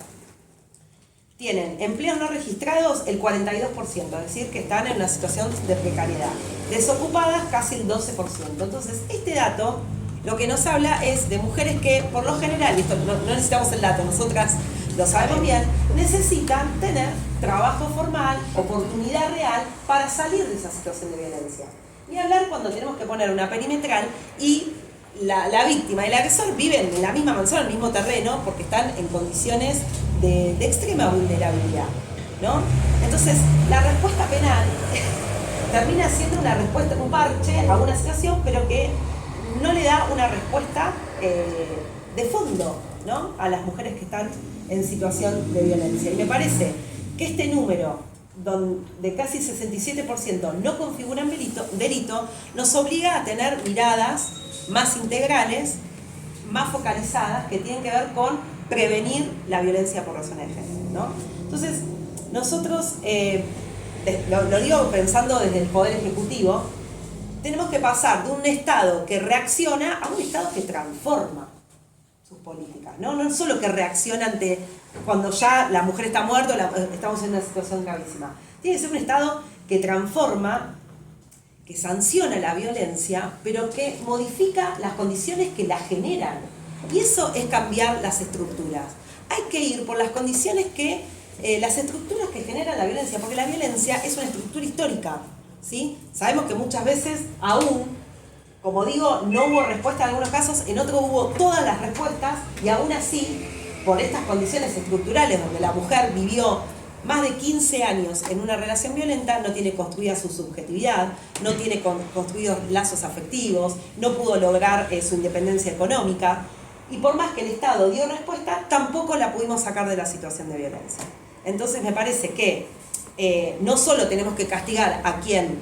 tienen empleos no registrados el 42%, es decir, que están en una situación de precariedad. Desocupadas casi el 12%. Entonces, este dato lo que nos habla es de mujeres que, por lo general, esto no necesitamos el dato, nosotras lo sabemos bien, necesitan tener trabajo formal, oportunidad real para salir de esa situación de violencia. Ni hablar cuando tenemos que poner una perimetral y la víctima y el agresor viven en la misma manzana, en el mismo terreno, porque están en condiciones de extrema vulnerabilidad, ¿no? Entonces, la respuesta penal termina siendo una respuesta, un parche a una situación, pero que no le da una respuesta de fondo, ¿no?, a las mujeres que están en situación de violencia. Y me parece que este número de casi 67% no configuran delito, nos obliga a tener miradas más integrales, más focalizadas, que tienen que ver con prevenir la violencia por razones de género, ¿no? Entonces, nosotros, lo digo pensando desde el Poder Ejecutivo, tenemos que pasar de un Estado que reacciona a un Estado que transforma sus políticas, ¿no? No solo que reacciona ante cuando ya la mujer está muerta o estamos en una situación gravísima. Tiene que ser un Estado que transforma, que sanciona la violencia, pero que modifica las condiciones que la generan. Y eso es cambiar las estructuras. Hay que ir por las condiciones las estructuras que generan la violencia, porque la violencia es una estructura histórica, ¿sí? Sabemos que muchas veces aún, como digo, no hubo respuesta en algunos casos, en otros hubo todas las respuestas, y aún así, por estas condiciones estructurales donde la mujer vivió más de 15 años en una relación violenta, no tiene construida su subjetividad, no tiene construidos lazos afectivos, no pudo lograr su independencia económica, y por más que el Estado dio respuesta, tampoco la pudimos sacar de la situación de violencia. Entonces me parece que no solo tenemos que castigar a quien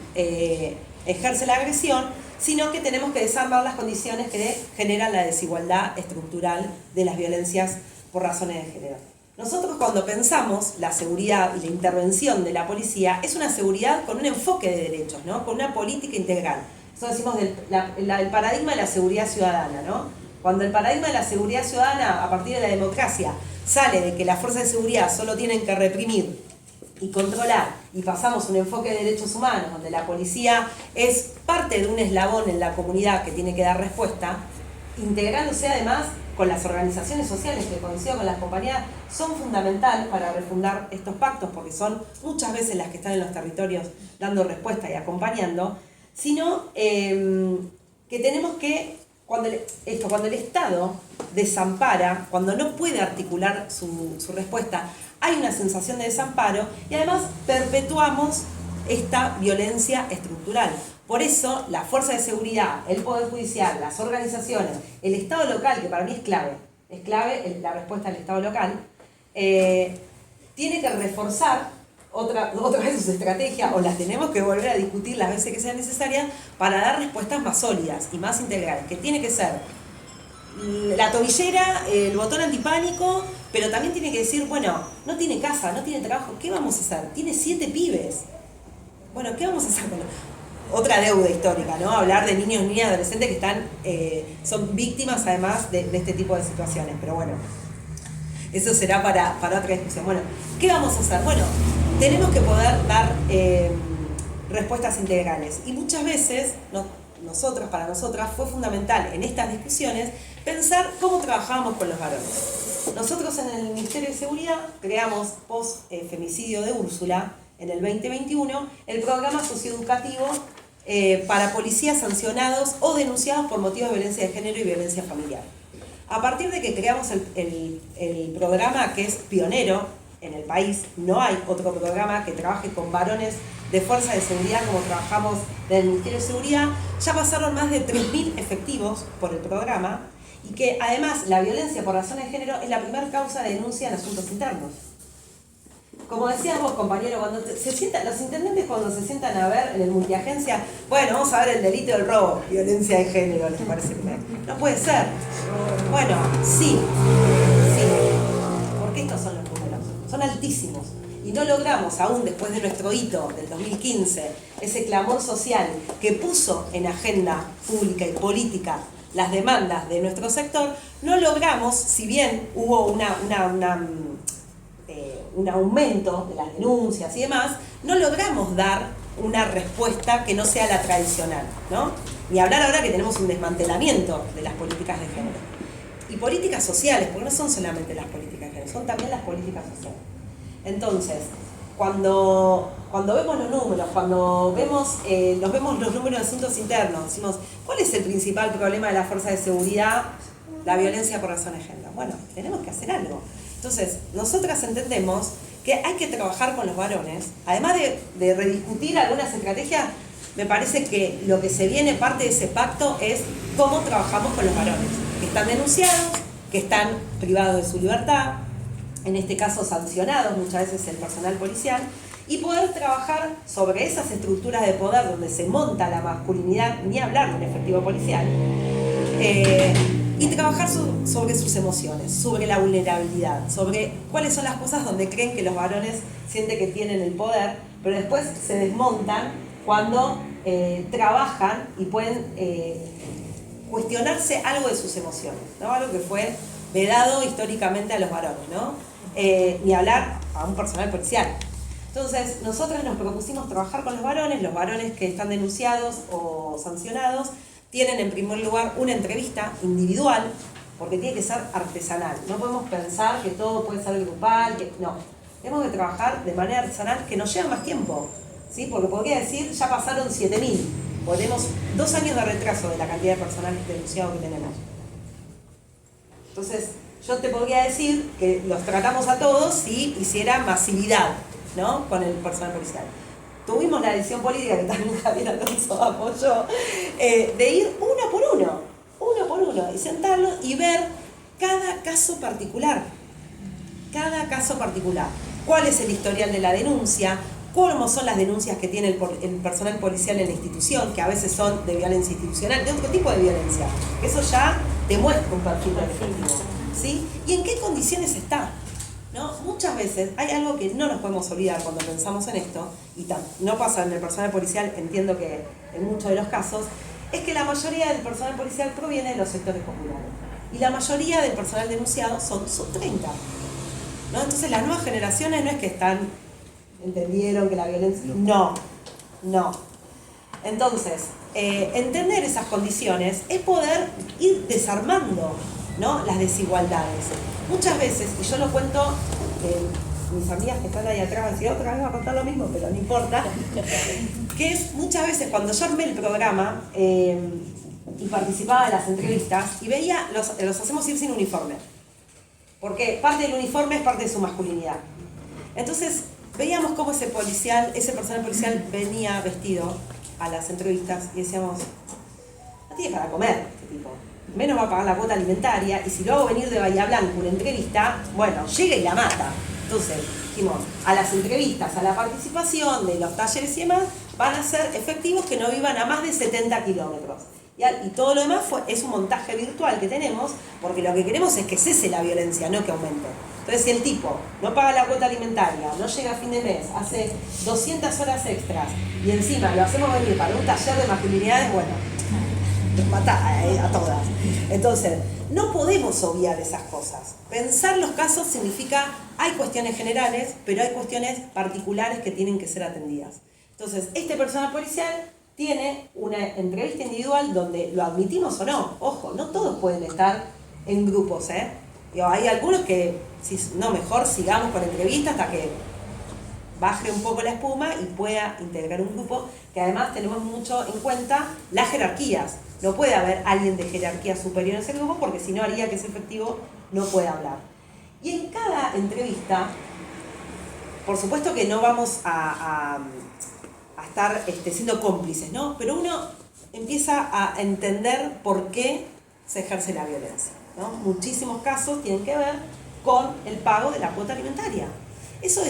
ejerce la agresión, sino que tenemos que desarmar las condiciones que generan la desigualdad estructural de las violencias por razones de género. Nosotros cuando pensamos la seguridad y la intervención de la policía, es una seguridad con un enfoque de derechos, ¿no?, con una política integral. Eso decimos el paradigma de la seguridad ciudadana, ¿no? Cuando el paradigma de la seguridad ciudadana, a partir de la democracia, sale de que las fuerzas de seguridad solo tienen que reprimir y controlar, y pasamos a un enfoque de derechos humanos, donde la policía es parte de un eslabón en la comunidad que tiene que dar respuesta, integrándose además con las organizaciones sociales, que coincido con las compañías, son fundamentales para refundar estos pactos, porque son muchas veces las que están en los territorios dando respuesta y acompañando, sino que tenemos que, cuando el Estado desampara, cuando no puede articular su respuesta, hay una sensación de desamparo y además perpetuamos esta violencia estructural. Por eso la fuerza de seguridad, el Poder Judicial, las organizaciones, el Estado local, que para mí es clave la respuesta del Estado local, tiene que reforzar otra vez sus estrategias, o las tenemos que volver a discutir las veces que sean necesarias, para dar respuestas más sólidas y más integrales, que tiene que ser la tobillera, el botón antipánico, pero también tiene que decir, bueno, no tiene casa, no tiene trabajo, ¿qué vamos a hacer? Tiene 7 pibes. Bueno, ¿qué vamos a hacer con otra deuda histórica, ¿no? Hablar de niños, niñas, adolescentes que están, son víctimas además de este tipo de situaciones, pero bueno, eso será para otra discusión. Bueno, ¿qué vamos a hacer? Bueno, tenemos que poder dar respuestas integrales, y muchas veces, para nosotras, fue fundamental en estas discusiones pensar cómo trabajábamos con los varones. Nosotros en el Ministerio de Seguridad creamos, post femicidio de Úrsula, en el 2021, el programa socioeducativo para policías sancionados o denunciados por motivos de violencia de género y violencia familiar. A partir de que creamos el programa, que es pionero en el país, no hay otro programa que trabaje con varones de fuerza de seguridad como trabajamos en el Ministerio de Seguridad. Ya pasaron más de 3.000 efectivos por el programa, y que además la violencia por razones de género es la primera causa de denuncia en asuntos internos. Como decías vos, compañero, cuando los intendentes cuando se sientan a ver en el multiagencia, bueno, vamos a ver el delito del robo, violencia de género, ¿les parece bien? No puede ser. Bueno, sí, porque estos son los números, son altísimos. Y no logramos, aún después de nuestro hito del 2015, ese clamor social que puso en agenda pública y política las demandas de nuestro sector, no logramos, si bien hubo un aumento de las denuncias y demás, no logramos dar una respuesta que no sea la tradicional, ¿no? Ni hablar ahora que tenemos un desmantelamiento de las políticas de género. Y políticas sociales, porque no son solamente las políticas de género, son también las políticas sociales. Entonces, cuando vemos los números, cuando vemos los números de asuntos internos, decimos, ¿cuál es el principal problema de la fuerza de seguridad? La violencia por razones de género. Bueno, tenemos que hacer algo. Entonces, nosotras entendemos que hay que trabajar con los varones, además de rediscutir algunas estrategias. Me parece que lo que se viene, parte de ese pacto, es cómo trabajamos con los varones, que están denunciados, que están privados de su libertad, en este caso sancionados muchas veces el personal policial, y poder trabajar sobre esas estructuras de poder donde se monta la masculinidad, ni hablar de un efectivo policial, y trabajar sobre sus emociones, sobre la vulnerabilidad, sobre cuáles son las cosas donde creen que los varones sienten que tienen el poder, pero después se desmontan cuando trabajan y pueden cuestionarse algo de sus emociones, ¿no? Algo que fue vedado históricamente a los varones, ¿no? Ni hablar a un personal policial. Entonces, nosotros nos propusimos trabajar con los varones que están denunciados o sancionados tienen en primer lugar una entrevista individual, porque tiene que ser artesanal. No podemos pensar que todo puede ser grupal, no. Tenemos que trabajar de manera artesanal, que nos lleva más tiempo, ¿sí? Porque podría decir, ya pasaron 7.000, tenemos 2 años de retraso de la cantidad de personal denunciado que tenemos. Entonces, yo te podría decir que los tratamos a todos si hiciera masividad, ¿no? Con el personal policial. Tuvimos la decisión política, que también Javier Alonso apoyó, de ir uno por uno, y sentarlos y ver cada caso particular. ¿Cuál es el historial de la denuncia? ¿Cómo son las denuncias que tiene el personal policial en la institución? Que a veces son de violencia institucional, de otro tipo de violencia. Eso ya te muestra un perfil reflexivo, ¿sí? ¿Y en qué condiciones está? ¿No? Muchas veces hay algo que no nos podemos olvidar cuando pensamos en esto, y no pasa en el personal policial, entiendo que en muchos de los casos, es que la mayoría del personal policial proviene de los sectores populares. Y la mayoría del personal denunciado son sub-30. ¿No? Entonces las nuevas generaciones no es que entendieron que la violencia... No. Entonces, entender esas condiciones es poder ir desarmando, ¿no? Las desigualdades. Muchas veces, y yo lo cuento, mis amigas que están ahí atrás van a decir, otra vez va a contar lo mismo, pero no importa, que es muchas veces cuando yo armé el programa y participaba de las entrevistas y veía, los hacemos ir sin uniforme, porque parte del uniforme es parte de su masculinidad. Entonces veíamos cómo ese personal policial venía vestido a las entrevistas y decíamos, no tiene para comer este tipo. menos va a pagar la cuota alimentaria, y si lo hago venir de Bahía Blanca una entrevista, bueno, llega y la mata. Entonces, dijimos, a las entrevistas, a la participación de los talleres y demás, van a ser efectivos que no vivan a más de 70 kilómetros. Y todo lo demás es un montaje virtual que tenemos, porque lo que queremos es que cese la violencia, no que aumente. Entonces, si el tipo no paga la cuota alimentaria, no llega a fin de mes, hace 200 horas extras, y encima lo hacemos venir para un taller de masculinidades, bueno, nos mata a todas. Entonces, no podemos obviar esas cosas. Pensar los casos significa, hay cuestiones generales, pero hay cuestiones particulares que tienen que ser atendidas. Entonces, este personal policial tiene una entrevista individual donde lo admitimos o no. Ojo, no todos pueden estar en grupos, ¿eh? Hay algunos que, no, mejor sigamos con entrevistas hasta que baje un poco la espuma y pueda integrar un grupo, que además tenemos mucho en cuenta las jerarquías. No puede haber alguien de jerarquía superior en ese grupo, porque si no haría que ese efectivo no pueda hablar. Y en cada entrevista, por supuesto que no vamos a estar siendo cómplices, ¿no? Pero uno empieza a entender por qué se ejerce la violencia, ¿no? Muchísimos casos tienen que ver con el pago de la cuota alimentaria. Eso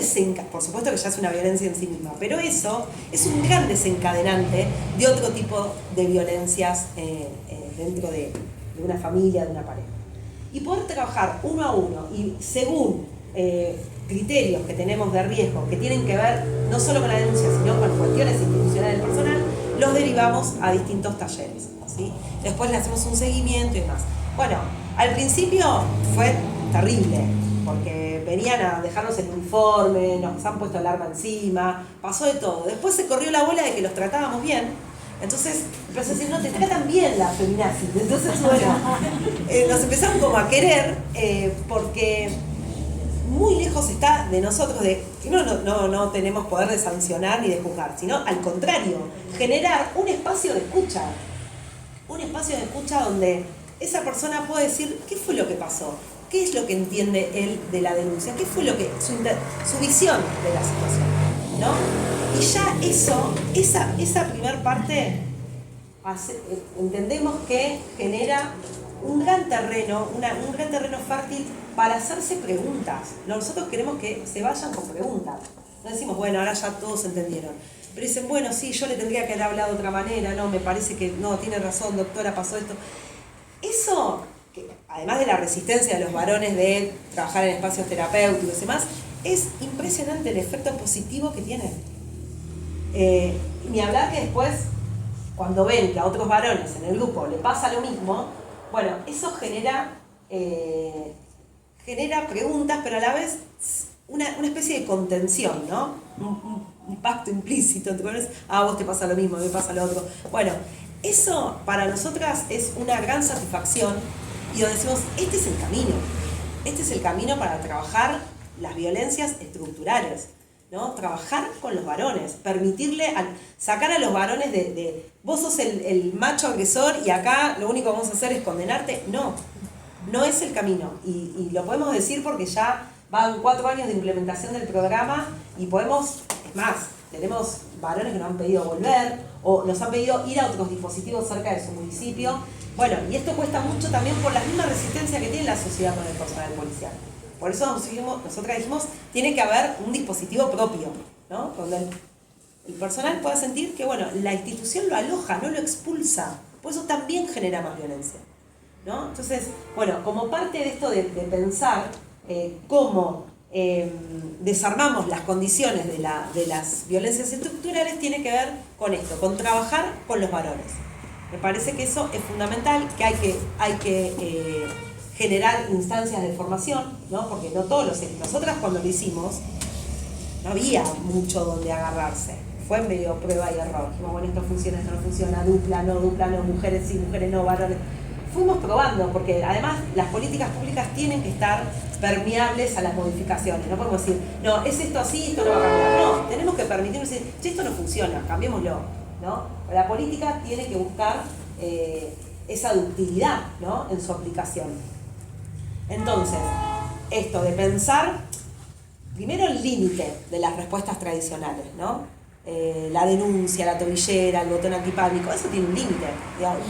por supuesto que ya es una violencia en sí misma, pero eso es un gran desencadenante de otro tipo de violencias dentro de una familia, de una pareja. Y poder trabajar uno a uno y según criterios que tenemos de riesgo, que tienen que ver no solo con la denuncia, sino con cuestiones institucionales del personal, los derivamos a distintos talleres, ¿sí? Después le hacemos un seguimiento y demás. Bueno, al principio fue terrible, porque venían a dejarnos el uniforme, nos han puesto alarma encima, pasó de todo. Después se corrió la bola de que los tratábamos bien, entonces empezó a decir, no, te tratan bien la feminazis. Entonces, bueno, nos empezaron como a querer, porque muy lejos está de nosotros de que no tenemos poder de sancionar ni de juzgar, sino al contrario, generar un espacio de escucha. Un espacio de escucha donde esa persona puede decir qué fue lo que pasó, qué es lo que entiende él de la denuncia, qué fue lo que su visión de la situación, ¿no? Y ya esa primer parte entendemos que genera un gran terreno fértil para hacerse preguntas. Nosotros queremos que se vayan con preguntas. No decimos, bueno, ahora ya todos entendieron. Pero dicen, bueno, sí, yo le tendría que haber hablado de otra manera, no, me parece que no, tiene razón, doctora, pasó esto. Eso, que además de la resistencia de los varones de trabajar en espacios terapéuticos y demás, es impresionante el efecto positivo que tiene. Ni hablar que después, cuando ven que a otros varones en el grupo le pasa lo mismo, bueno, eso genera preguntas, pero a la vez una especie de contención, ¿no? Un pacto implícito, ¿te acuerdas? A vos te pasa lo mismo, a mí me pasa lo otro. Bueno, eso para nosotras es una gran satisfacción y donde decimos, este es el camino para trabajar las violencias estructurales, ¿no? Trabajar con los varones, permitirle sacar a los varones de vos sos el macho agresor y acá lo único que vamos a hacer es condenarte. No es el camino y lo podemos decir porque ya van 4 años de implementación del programa y es más, tenemos varones que nos han pedido volver o nos han pedido ir a otros dispositivos cerca de su municipio. Bueno, y esto cuesta mucho también por la misma resistencia que tiene la sociedad con el personal policial. Por eso nosotras dijimos, tiene que haber un dispositivo propio, ¿no? Donde el personal pueda sentir que, bueno, la institución lo aloja, no lo expulsa. Por eso también genera más violencia, ¿no? Entonces, bueno, como parte de esto de pensar cómo desarmamos las condiciones de las violencias estructurales, tiene que ver con esto, con trabajar con los varones. Me parece que eso es fundamental, que hay que generar instancias de formación, ¿no? Porque no todos nosotras cuando lo hicimos no había mucho donde agarrarse, fue medio prueba y error. Dijimos, bueno, esto funciona, esto no funciona, dupla, no, mujeres sí, mujeres no, varones. Fuimos probando, porque además las políticas públicas tienen que estar permeables a las modificaciones. No podemos decir, no, es esto así, esto no va a cambiar. No, tenemos que permitirnos decir, si esto no funciona, cambiémoslo, ¿no? La política tiene que buscar esa ductilidad, ¿no? En su aplicación. Entonces, esto de pensar, primero el límite de las respuestas tradicionales, ¿no? La denuncia, la tobillera, el botón antipánico, eso tiene un límite.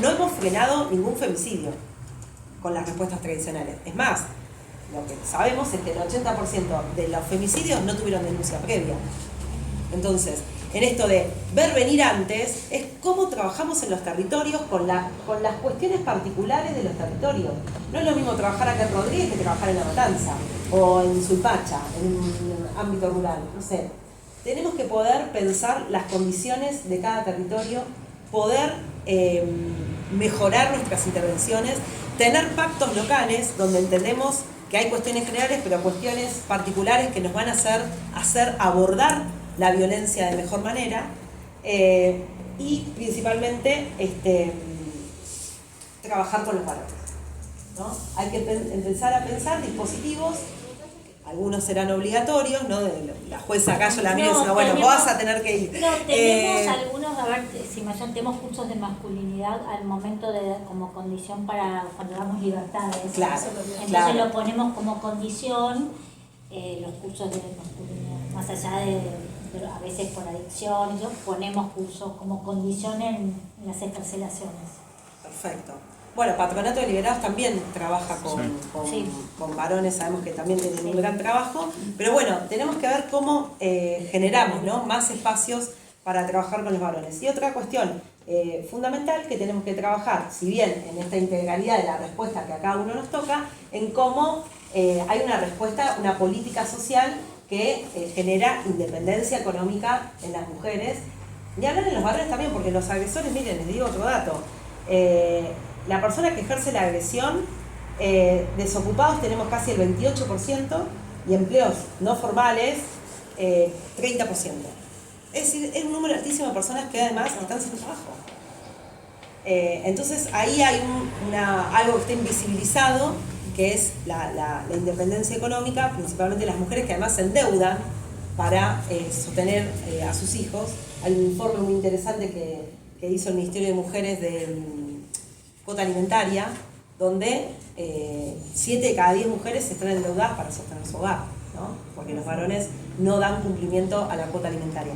No hemos frenado ningún femicidio, con las respuestas tradicionales. Es más, lo que sabemos es que el 80% de los femicidios no tuvieron denuncia previa. Entonces, en esto de ver venir antes, es cómo trabajamos en los territorios con las cuestiones particulares de los territorios. No es lo mismo trabajar acá en Rodríguez que trabajar en La Matanza, o en Suipacha, en un ámbito rural, no sé. Tenemos que poder pensar las condiciones de cada territorio, poder mejorar nuestras intervenciones, tener pactos locales donde entendemos que hay cuestiones generales, pero cuestiones particulares que nos van a hacer abordar la violencia de mejor manera, y principalmente trabajar con los varones, ¿no? Hay que empezar a pensar dispositivos, algunos serán obligatorios, ¿no? La jueza acá yo la miro y dice, bueno, vos vas a tener que ir. No, tenemos algunos, a ver, si me tenemos cursos de masculinidad al momento de, como condición para cuando damos libertades. Claro, entonces claro. lo ponemos como condición, los cursos de masculinidad, más allá de a veces por adicción, ponemos cursos como condición en las excarcelaciones. Perfecto. Bueno, Patronato de Liberados también trabaja con varones, sabemos que también tienen un gran trabajo, pero bueno, tenemos que ver cómo generamos, ¿no?, más espacios para trabajar con los varones. Y otra cuestión fundamental que tenemos que trabajar, si bien en esta integralidad de la respuesta que a cada uno nos toca, en cómo hay una respuesta, una política social que genera independencia económica en las mujeres, y hablar en los varones también, porque los agresores, miren, les digo otro dato, la persona que ejerce la agresión, desocupados tenemos casi el 28%, y empleos no formales, 30%. Es decir, es un número altísimo de personas que además están sin trabajo. Entonces ahí hay algo que está invisibilizado, que es la independencia económica, principalmente las mujeres que además se endeudan para sostener a sus hijos. Hay un informe muy interesante que hizo el Ministerio de Mujeres de cuota alimentaria, donde 7 de cada 10 mujeres están endeudadas para sostener su hogar, ¿no? Porque los varones no dan cumplimiento a la cuota alimentaria.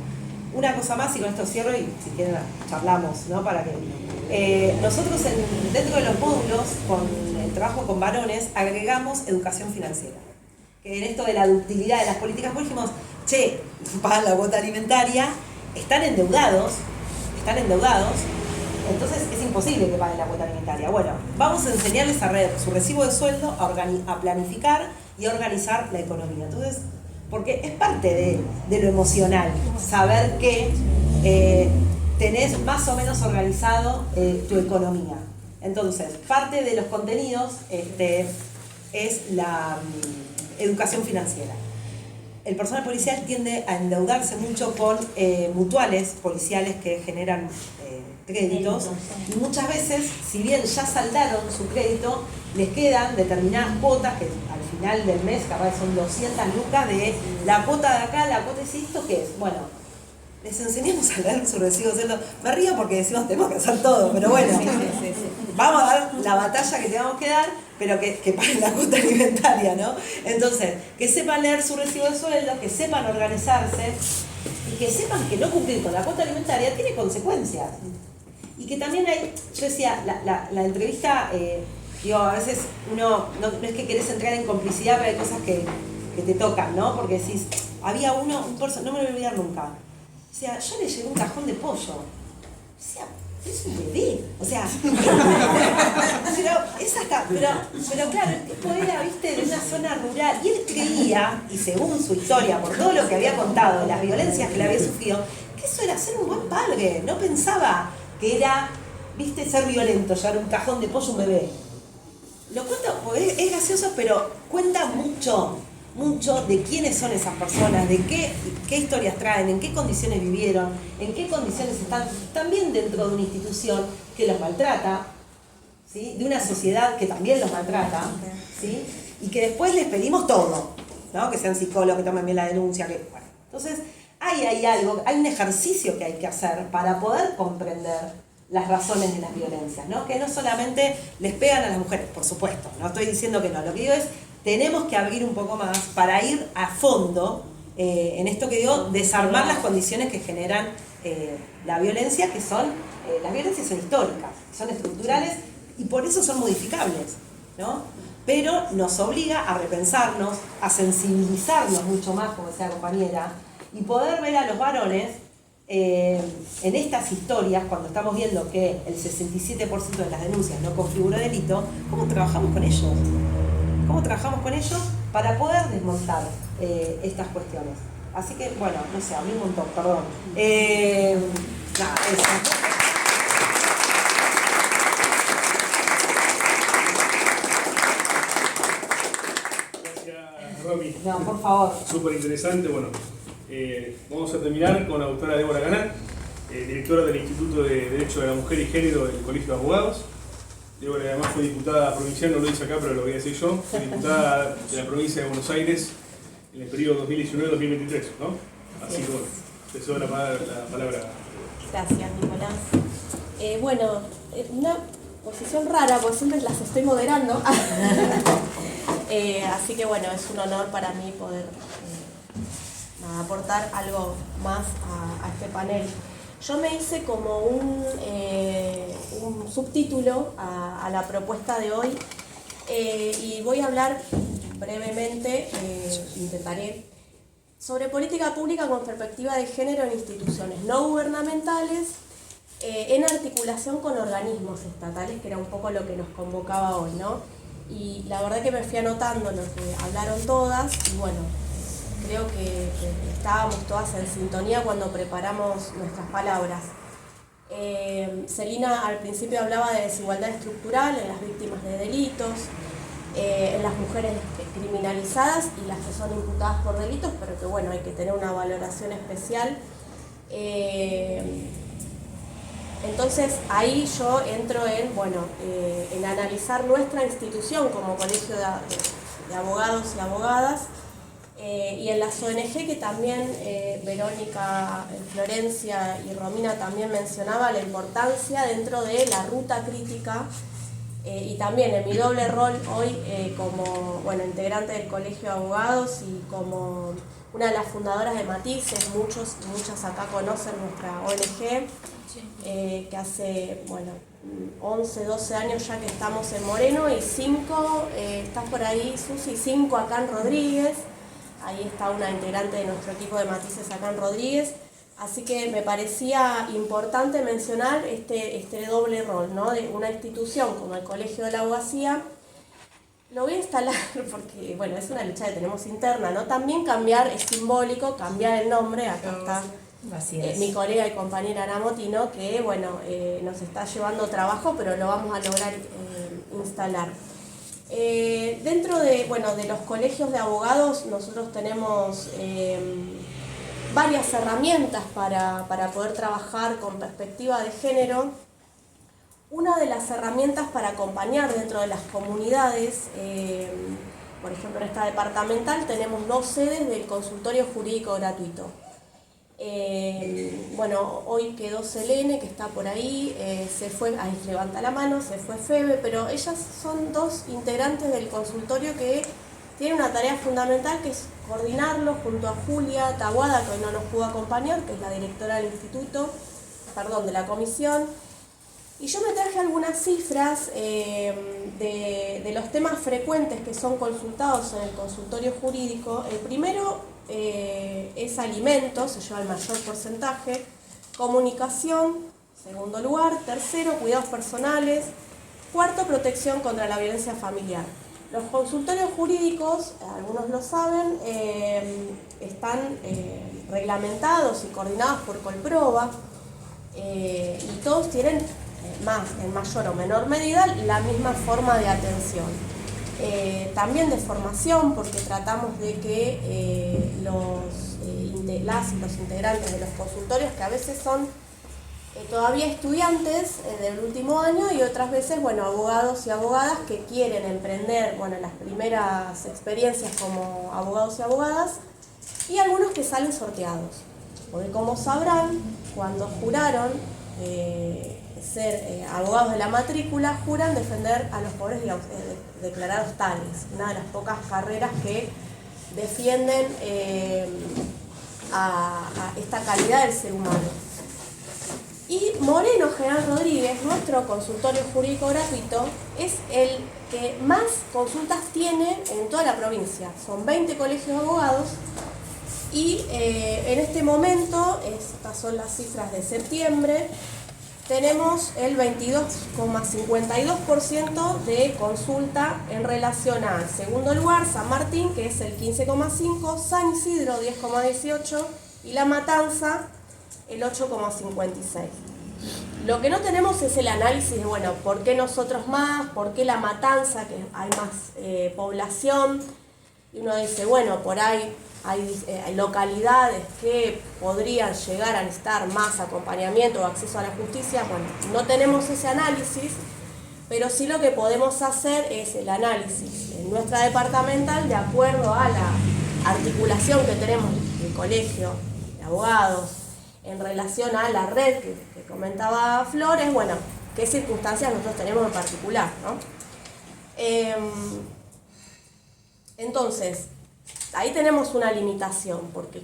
Una cosa más, y con esto cierro, y si quieren charlamos, ¿no? Para que nosotros dentro de los módulos, con el trabajo con varones, agregamos educación financiera. Que en esto de la ductilidad de las políticas, pues dijimos, che, pagan la cuota alimentaria, están endeudados, entonces es imposible que paguen la cuota alimentaria. Bueno, vamos a enseñarles a su recibo de sueldo, a planificar y a organizar la economía. Entonces, porque es parte de lo emocional, saber que tenés más o menos organizado tu economía. Entonces, parte de los contenidos es la educación financiera. El personal policial tiende a endeudarse mucho con mutuales policiales que generan créditos, y muchas veces, si bien ya saldaron su crédito, les quedan determinadas cuotas que al final del mes capaz son 200 lucas de la cuota de acá, la cuota de esto, ¿qué es? Bueno, les enseñamos a leer su recibo de sueldo. Me río porque decimos tenemos que hacer todo, pero bueno, vamos a dar la batalla que tengamos que dar, pero que paguen la cuota alimentaria, ¿no? Entonces, que sepan leer su recibo de sueldo, que sepan organizarse y que sepan que no cumplir con la cuota alimentaria tiene consecuencias. Y que también hay, yo decía, la entrevista, digo, a veces uno no es que querés entrar en complicidad, pero hay cosas que te tocan, ¿no? Porque decís, había un personaje, no me lo voy a olvidar nunca. O sea, yo le llevé un cajón de pollo. O sea, es un bebé. O sea, pero claro, el tipo era, viste, de una zona rural. Y él creía, y según su historia, por todo lo que había contado, de las violencias que le había sufrido, que eso era ser un buen padre. No pensaba que era, viste, ser violento, llevar un cajón de pollo a un bebé. Lo cuento, es gracioso, pero cuenta mucho de quiénes son esas personas, de qué historias traen, en qué condiciones vivieron, en qué condiciones están, también dentro de una institución que los maltrata, ¿sí? De una sociedad que también los maltrata, ¿sí? Y que después les pedimos todo, ¿no? Que sean psicólogos, que tomen bien la denuncia, que bueno. Entonces, hay algo, hay un ejercicio que hay que hacer para poder comprender las razones de las violencias, ¿no? Que no solamente les pegan a las mujeres, por supuesto, no estoy diciendo que no, lo que digo es tenemos que abrir un poco más para ir a fondo en esto que digo, desarmar las condiciones que generan la violencia, que son, las violencias son históricas, son estructurales y por eso son modificables. ¿no? Pero nos obliga a repensarnos, a sensibilizarnos mucho más, como decía la compañera, y poder ver a los varones en estas historias, cuando estamos viendo que el 67% de las denuncias no configura delito, ¿cómo trabajamos con ellos? ¿Cómo trabajamos con ellos para poder desmontar estas cuestiones? Así que, bueno, no sé, hablé un montón, perdón. Nada, eso. Romy. No, por favor. Súper interesante. Bueno, vamos a terminar con la doctora Débora Ganá, directora del Instituto de Derecho de la Mujer y Género del Colegio de Abogados. Débora además fue diputada provincial, no lo dice acá, pero lo voy a decir yo. Fue diputada de la provincia de Buenos Aires en el periodo 2019-2023, ¿no? Así que bueno, te cedo la palabra. Gracias, Nicolás. Bueno, una posición rara, porque siempre las estoy moderando. Así que bueno, es un honor para mí poder aportar algo más a este panel. Yo me hice como un subtítulo a la propuesta de hoy y voy a hablar brevemente, intentaré, sobre política pública con perspectiva de género en instituciones no gubernamentales en articulación con organismos estatales, que era un poco lo que nos convocaba hoy, ¿no? Y la verdad que me fui anotando lo que hablaron todas y bueno, creo que estábamos todas en sintonía cuando preparamos nuestras palabras. Celina al principio hablaba de desigualdad estructural en las víctimas de delitos, en las mujeres criminalizadas y las que son imputadas por delitos, pero que bueno, hay que tener una valoración especial. Entonces ahí yo entro en analizar nuestra institución como colegio de abogados y abogadas y en las ONG que también Verónica, Florencia y Romina también mencionaba la importancia dentro de la ruta crítica y también en mi doble rol hoy como integrante del colegio de abogados y como una de las fundadoras de Matices, muchos y muchas acá conocen nuestra ONG, que hace 11, 12 años ya que estamos en Moreno y 5, estás por ahí Susi, 5 acá en Rodríguez, ahí está una integrante de nuestro equipo de Matices acá en Rodríguez, así que me parecía importante mencionar este doble rol, ¿no? De una institución como el Colegio de la Abogacía. Lo voy a instalar porque, es una lucha que tenemos interna, ¿no? También cambiar, es simbólico, cambiar el nombre, acá está mi colega y compañera Ana Motino, que, nos está llevando trabajo, pero lo vamos a lograr instalar. Dentro de los colegios de abogados, nosotros tenemos varias herramientas para poder trabajar con perspectiva de género. Una de las herramientas para acompañar dentro de las comunidades, por ejemplo en esta departamental tenemos 2 sedes del consultorio jurídico gratuito. Hoy quedó Selene, que está por ahí, se fue, ahí levanta la mano, se fue Febe, pero ellas son 2 integrantes del consultorio que tienen una tarea fundamental que es coordinarlo junto a Julia Taguada, que hoy no nos pudo acompañar, que es la directora del de la comisión. Y yo me traje algunas cifras de los temas frecuentes que son consultados en el consultorio jurídico. El primero es alimentos, se lleva el mayor porcentaje, comunicación, segundo lugar, tercero, cuidados personales, cuarto, protección contra la violencia familiar. Los consultorios jurídicos, algunos lo saben, están reglamentados y coordinados por Colproba y todos tienen en mayor o menor medida la misma forma de atención. También de formación, porque tratamos de que las y los integrantes de los consultorios, que a veces son todavía estudiantes del último año y otras veces, abogados y abogadas que quieren emprender, las primeras experiencias como abogados y abogadas, y algunos que salen sorteados. Porque como sabrán, cuando juraron ser abogados de la matrícula, juran defender a los pobres declarados tales, una de las pocas carreras que defienden a esta calidad del ser humano. Y Moreno General Rodríguez, nuestro consultorio jurídico gratuito, es el que más consultas tiene en toda la provincia. Son 20 colegios de abogados y en este momento, estas son las cifras de septiembre, tenemos el 22,52% de consulta en relación al segundo lugar, San Martín, que es el 15,5%, San Isidro 10,18% y La Matanza el 8,56%. Lo que no tenemos es el análisis de, bueno, ¿por qué nosotros más? ¿Por qué La Matanza, que hay más población? Y uno dice, bueno, por ahí hay localidades que podrían llegar a necesitar más acompañamiento o acceso a la justicia. Bueno, no tenemos ese análisis, pero sí lo que podemos hacer es el análisis en nuestra departamental de acuerdo a la articulación que tenemos del colegio de abogados en relación a la red que comentaba Flores, bueno, qué circunstancias nosotros tenemos en particular, ¿no? Entonces, ahí tenemos una limitación, porque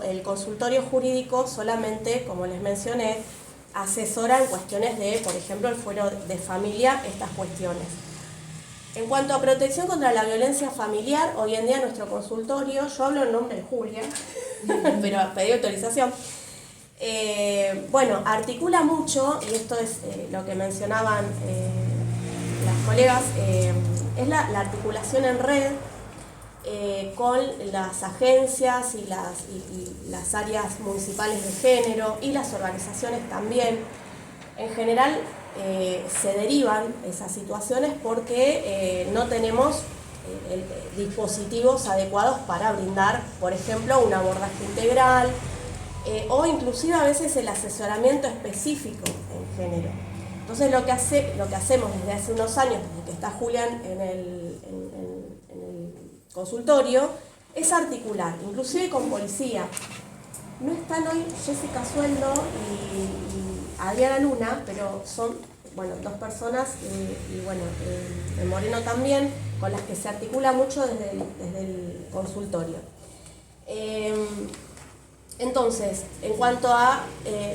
el consultorio jurídico solamente, como les mencioné, asesora en cuestiones de, por ejemplo, el fuero de familia, estas cuestiones. En cuanto a protección contra la violencia familiar, hoy en día nuestro consultorio, yo hablo en nombre de Julia, pero pedí autorización, bueno, articula mucho, y esto es lo que mencionaban las colegas, es la articulación en red con las agencias y las áreas municipales de género y las organizaciones también. En general se derivan esas situaciones porque no tenemos dispositivos adecuados para brindar, por ejemplo, un abordaje integral o inclusive a veces el asesoramiento específico en género. Entonces lo que hacemos desde hace unos años, desde que está Julián en el consultorio, es articular, inclusive con policía. No están hoy Jessica Sueldo y Adriana Luna, pero son, bueno, dos personas y bueno, el Moreno también, con las que se articula mucho desde el consultorio. Entonces, en cuanto a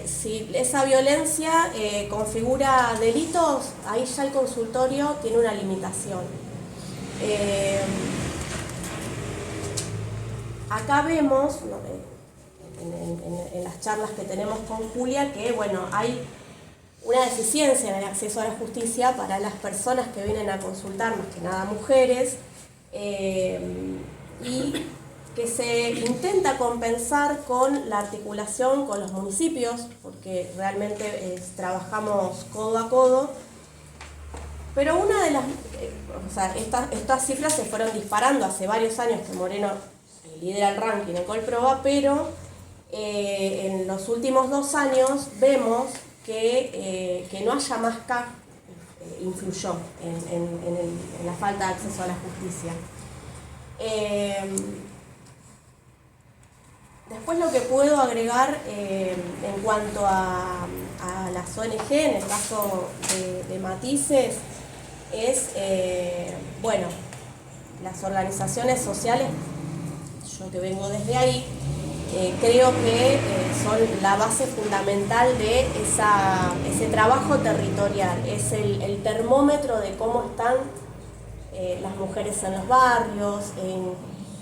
si esa violencia configura delitos, ahí ya el consultorio tiene una limitación. Acá vemos, en las charlas que tenemos con Julia, que bueno, hay una deficiencia en el acceso a la justicia para las personas que vienen a consultar, más que nada mujeres, y que se intenta compensar con la articulación con los municipios, porque realmente trabajamos codo a codo, pero una de las, estas cifras se fueron disparando hace varios años que Moreno lidera el ranking en Colproba, pero en los últimos 2 años vemos que no haya más CAC influyó en la falta de acceso a la justicia. Después lo que puedo agregar en cuanto a las ONG, en el caso de Matices, es, bueno, las organizaciones sociales, yo que vengo desde ahí, creo que son la base fundamental de ese trabajo territorial, es el termómetro de cómo están las mujeres en los barrios, en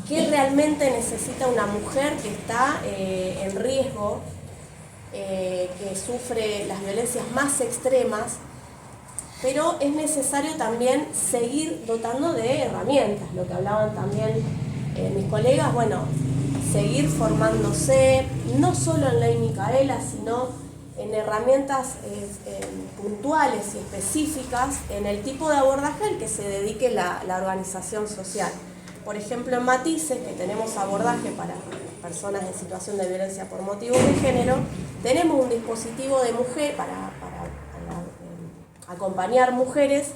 qué realmente necesita una mujer que está en riesgo, que sufre las violencias más extremas, pero es necesario también seguir dotando de herramientas, lo que hablaban también mis colegas, bueno, seguir formándose, no solo en Ley Micaela, sino en herramientas puntuales y específicas en el tipo de abordaje al que se dedique la organización social. Por ejemplo, en Matices, que tenemos abordaje para personas en situación de violencia por motivos de género, tenemos un dispositivo de mujer para acompañar mujeres,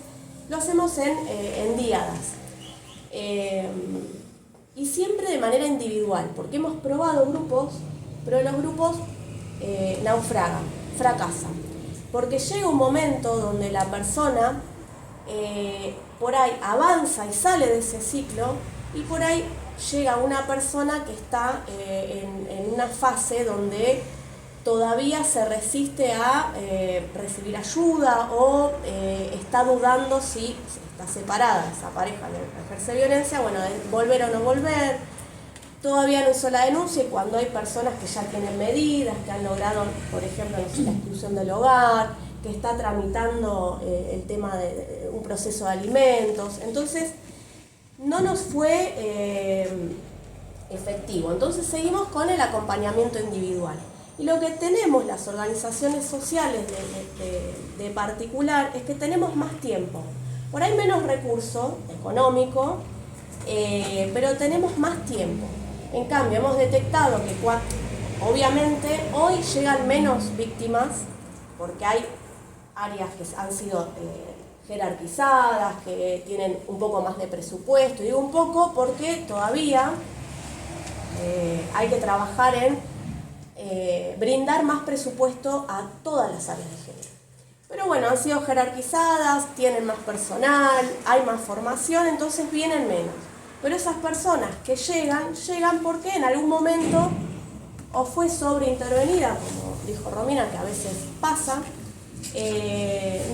lo hacemos en díadas. Y siempre de manera individual, porque hemos probado grupos, pero los grupos naufragan, fracasan. Porque llega un momento donde la persona por ahí avanza y sale de ese ciclo, y por ahí llega una persona que está en una fase donde todavía se resiste a recibir ayuda o está dudando si está separada esa pareja que ejerce violencia, bueno, de volver o no volver. Todavía no hizo la denuncia, y cuando hay personas que ya tienen medidas, que han logrado, por ejemplo, no sé, la exclusión del hogar, que está tramitando el tema de un proceso de alimentos, entonces no nos fue efectivo. Entonces seguimos con el acompañamiento individual. Y lo que tenemos las organizaciones sociales de particular es que tenemos más tiempo. Por ahí menos recurso económico, pero tenemos más tiempo. En cambio, hemos detectado que obviamente hoy llegan menos víctimas porque hay áreas que han sido jerarquizadas, que tienen un poco más de presupuesto. Digo un poco porque todavía hay que trabajar en brindar más presupuesto a todas las áreas de género. Pero bueno, han sido jerarquizadas, tienen más personal, hay más formación, entonces vienen menos. Pero esas personas que llegan porque en algún momento o fue sobreintervenida, como dijo Romina, que a veces pasa.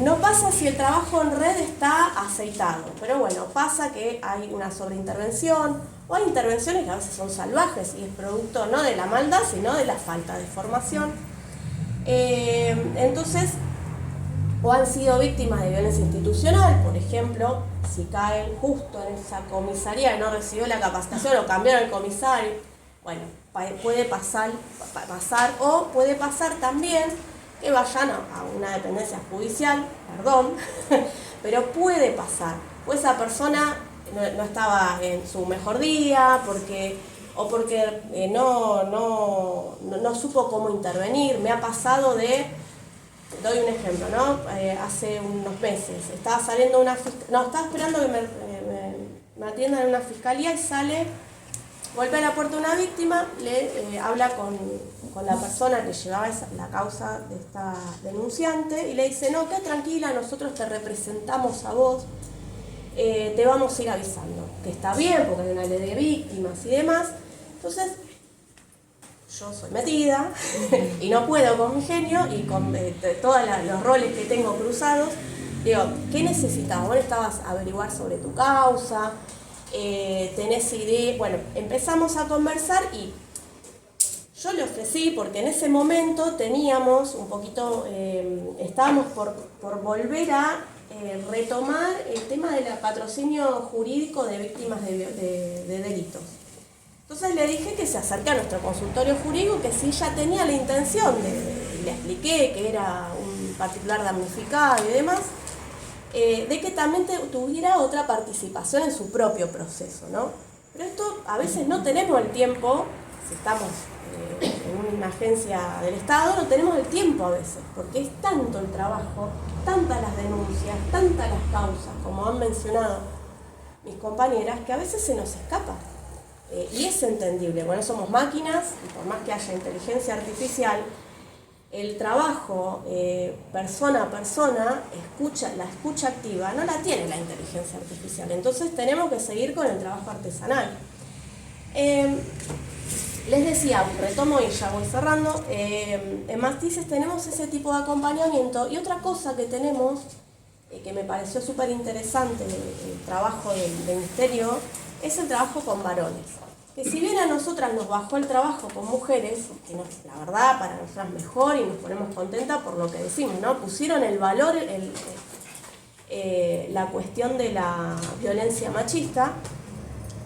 No pasa si el trabajo en red está aceitado, pero bueno, pasa que hay una sobreintervención o hay intervenciones que a veces son salvajes y es producto no de la maldad, sino de la falta de formación. Entonces, o han sido víctimas de violencia institucional, por ejemplo, si caen justo en esa comisaría y no recibió la capacitación o cambiaron el comisario, bueno, puede pasar, o puede pasar también que vayan a una dependencia judicial, perdón, pero puede pasar, pues esa persona no estaba en su mejor día, porque no supo cómo intervenir. Me ha pasado doy un ejemplo, ¿no? Hace unos meses, estaba saliendo estaba esperando que me atiendan en una fiscalía y sale, golpea la puerta de una víctima, le habla con la persona que llevaba la causa de esta denunciante y le dice, no, quédate tranquila, nosotros te representamos a vos, te vamos a ir avisando, que está bien porque hay una ley de víctimas y demás. Entonces, yo soy metida y no puedo con mi genio y con todos los roles que tengo cruzados. Digo, ¿qué necesitabas? Vos necesitabas averiguar sobre tu causa, tenés idea. Bueno, empezamos a conversar y yo le ofrecí, porque en ese momento teníamos un poquito, estábamos por volver a retomar el tema del patrocinio jurídico de víctimas de delitos. Entonces le dije que se acerque a nuestro consultorio jurídico, que si ella tenía la intención le expliqué que era un particular damnificado y demás, de que también tuviera otra participación en su propio proceso, ¿no? Pero esto a veces no tenemos el tiempo, si estamos en una agencia del Estado, no tenemos el tiempo a veces, porque es tanto el trabajo, tantas las denuncias, tantas las causas, como han mencionado mis compañeras, que a veces se nos escapa. Y es entendible, bueno, somos máquinas, y por más que haya inteligencia artificial, el trabajo persona a persona, la escucha activa, no la tiene la inteligencia artificial. Entonces tenemos que seguir con el trabajo artesanal. Les decía, retomo y ya voy cerrando, en Matices tenemos ese tipo de acompañamiento, y otra cosa que tenemos, que me pareció súper interesante el trabajo del ministerio, es el trabajo con varones. Que si bien a nosotras nos bajó el trabajo con mujeres, que la verdad para nosotras mejor y nos ponemos contentas por lo que decimos, ¿no? Pusieron el valor, la cuestión de la violencia machista,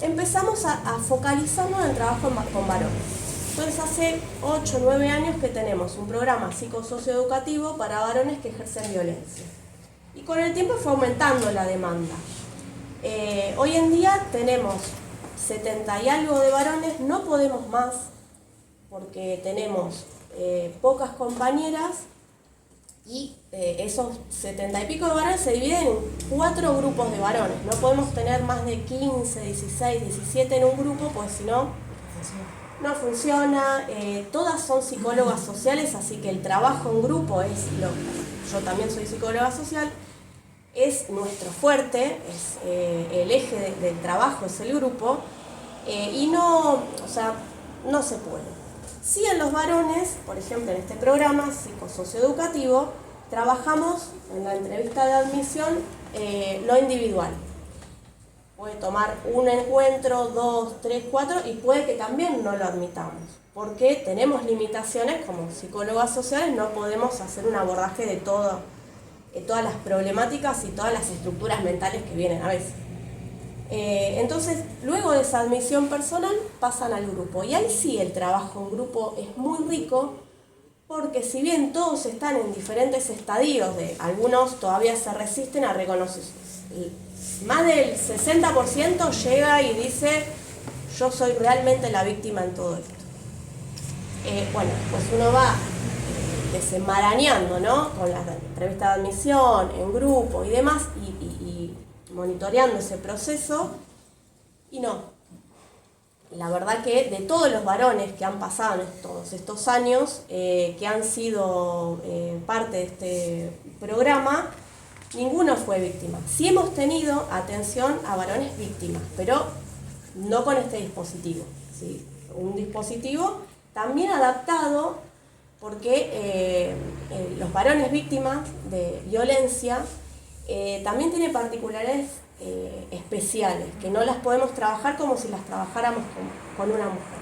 empezamos a focalizarnos en el trabajo con varones. Entonces hace 8 o 9 años que tenemos un programa psicosocioeducativo para varones que ejercen violencia. Y con el tiempo fue aumentando la demanda. Hoy en día tenemos 70 y algo de varones, no podemos más porque tenemos pocas compañeras y esos 70 y pico de varones se dividen en 4 grupos de varones. No podemos tener más de 15, 16, 17 en un grupo, pues si no, no funciona. Todas son psicólogas sociales, así que el trabajo en grupo yo también soy psicóloga social, es nuestro fuerte, es el eje del trabajo, es el grupo, y no se puede. Sí, en los varones, por ejemplo, en este programa psicosocioeducativo, trabajamos en la entrevista de admisión lo individual. Puede tomar un encuentro, 2, 3, 4 y puede que también no lo admitamos, porque tenemos limitaciones como psicólogas sociales, no podemos hacer un abordaje de todas las problemáticas y todas las estructuras mentales que vienen a veces. Entonces, luego de esa admisión personal, pasan al grupo. Y ahí sí el trabajo en grupo es muy rico, porque si bien todos están en diferentes estadios, algunos todavía se resisten a reconocerse. Más del 60% llega y dice, yo soy realmente la víctima en todo esto. Bueno, pues uno va desenmarañando, ¿no? Con las entrevistas de admisión, en grupo y demás, y monitoreando ese proceso, y no. La verdad que de todos los varones que han pasado en todos estos años, que han sido parte de este programa, ninguno fue víctima. Sí hemos tenido atención a varones víctimas, pero no con este dispositivo, ¿sí? Un dispositivo también adaptado, porque los varones víctimas de violencia también tienen particularidades especiales, que no las podemos trabajar como si las trabajáramos con una mujer.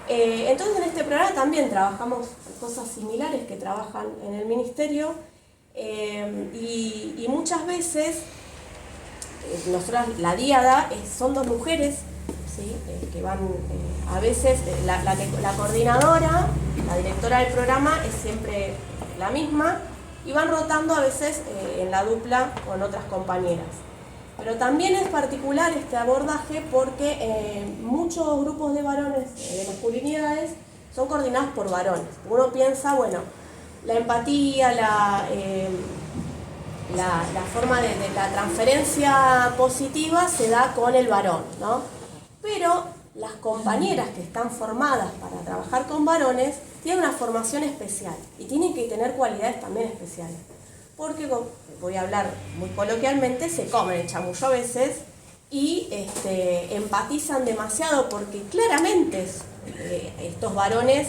Entonces en este programa también trabajamos cosas similares que trabajan en el ministerio, y muchas veces nosotras, la diada son 2 mujeres, ¿sí? Que van, a veces la coordinadora, la directora del programa es siempre la misma, y van rotando a veces en la dupla con otras compañeras. Pero también es particular este abordaje porque muchos grupos de varones de masculinidades son coordinados por varones. Uno piensa, bueno, la empatía, la forma de la transferencia positiva se da con el varón, ¿no? Pero las compañeras que están formadas para trabajar con varones tienen una formación especial y tienen que tener cualidades también especiales. Porque, voy a hablar muy coloquialmente, se comen el chamullo a veces y empatizan demasiado, porque claramente estos varones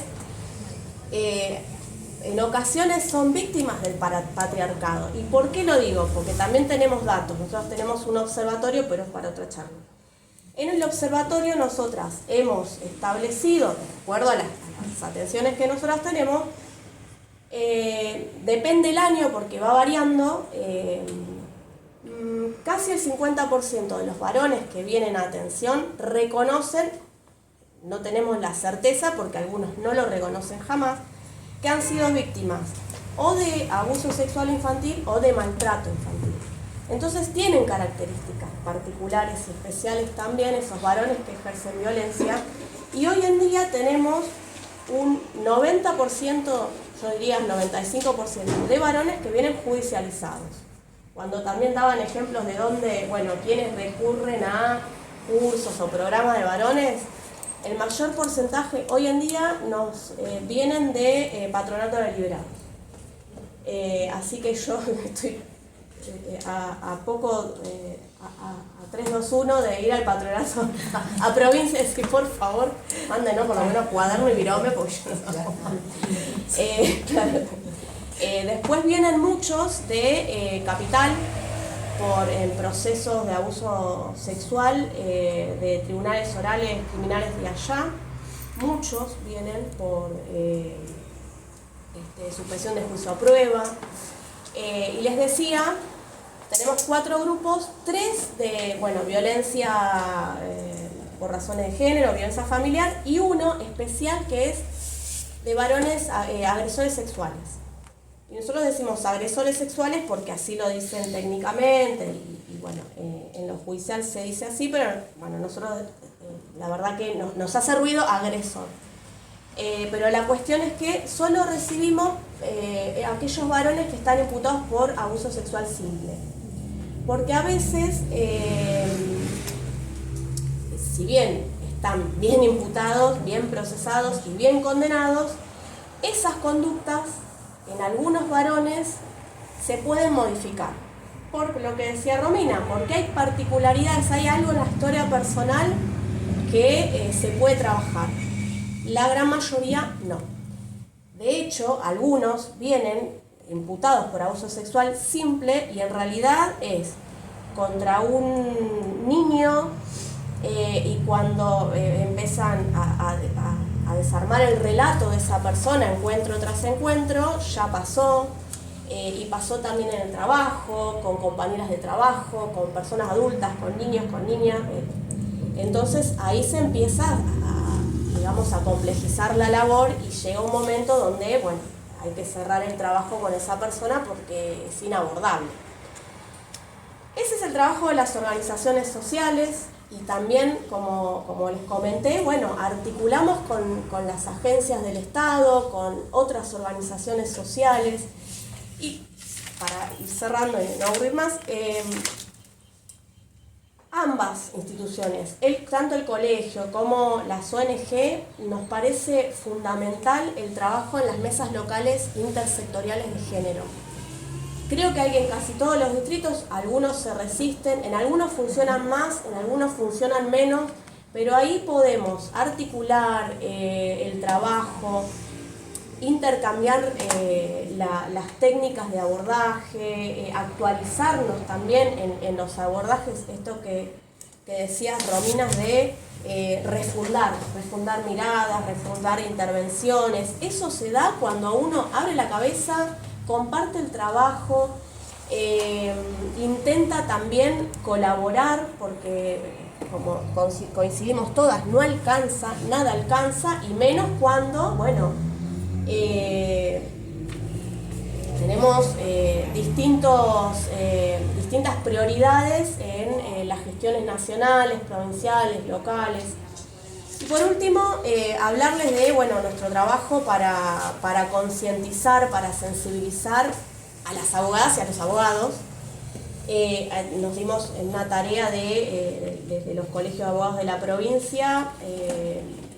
en ocasiones son víctimas del patriarcado. ¿Y por qué lo digo? Porque también tenemos datos. Nosotros tenemos un observatorio, pero es para otra charla. En el observatorio nosotras hemos establecido, de acuerdo a las atenciones que nosotras tenemos, depende el año porque va variando, casi el 50% de los varones que vienen a atención reconocen, no tenemos la certeza porque algunos no lo reconocen jamás, que han sido víctimas o de abuso sexual infantil o de maltrato infantil. Entonces tienen características particulares y especiales también esos varones que ejercen violencia, y hoy en día tenemos un 90%, yo diría el 95% de varones que vienen judicializados. Cuando también daban ejemplos de dónde, bueno, quienes recurren a cursos o programas de varones, el mayor porcentaje hoy en día nos vienen de patronato de liberados. Así que yo estoy a 321 de ir al patronato a provincia, es que por favor mándenos por lo menos cuaderno y virome, porque yo no claro. Después vienen muchos de capital en procesos de abuso sexual, de tribunales orales criminales de allá. Muchos vienen por suspensión de juicio a prueba. Y les decía, tenemos 4 grupos, 3 de violencia por razones de género, violencia familiar, y uno especial que es de varones agresores sexuales. Y nosotros decimos agresores sexuales porque así lo dicen técnicamente, y en lo judicial se dice así, pero bueno, nosotros la verdad que nos hace ruido agresor. Pero la cuestión es que solo recibimos aquellos varones que están imputados por abuso sexual simple. Porque a veces, si bien están bien imputados, bien procesados y bien condenados, esas conductas en algunos varones se pueden modificar. Por lo que decía Romina, porque hay particularidades, hay algo en la historia personal que se puede trabajar. La gran mayoría no. De hecho, algunos vienen imputados por abuso sexual simple y en realidad es contra un niño y cuando empiezan a desarmar el relato de esa persona encuentro tras encuentro, ya pasó y pasó también en el trabajo, con compañeras de trabajo, con personas adultas, con niños, con niñas. Entonces ahí se empieza a complejizar la labor y llega un momento donde, bueno, hay que cerrar el trabajo con esa persona porque es inabordable. Ese es el trabajo de las organizaciones sociales y también, como les comenté, bueno, articulamos con las agencias del Estado, con otras organizaciones sociales y para ir cerrando y no aburrir más, ambas instituciones, tanto el colegio como las ONG, nos parece fundamental el trabajo en las mesas locales intersectoriales de género. Creo que hay en casi todos los distritos, algunos se resisten, en algunos funcionan más, en algunos funcionan menos, pero ahí podemos articular el trabajo, intercambiar las técnicas de abordaje, actualizarnos también en los abordajes, esto que decías, Romina, de refundar miradas, refundar intervenciones. Eso se da cuando uno abre la cabeza, comparte el trabajo, intenta también colaborar, porque como coincidimos todas, no alcanza, nada alcanza, y menos cuando, bueno, tenemos distintas prioridades en las gestiones nacionales, provinciales, locales. Y por último, hablarles de nuestro trabajo para concientizar, para sensibilizar a las abogadas y a los abogados. Nos dimos en una tarea desde los colegios de abogados de la provincia,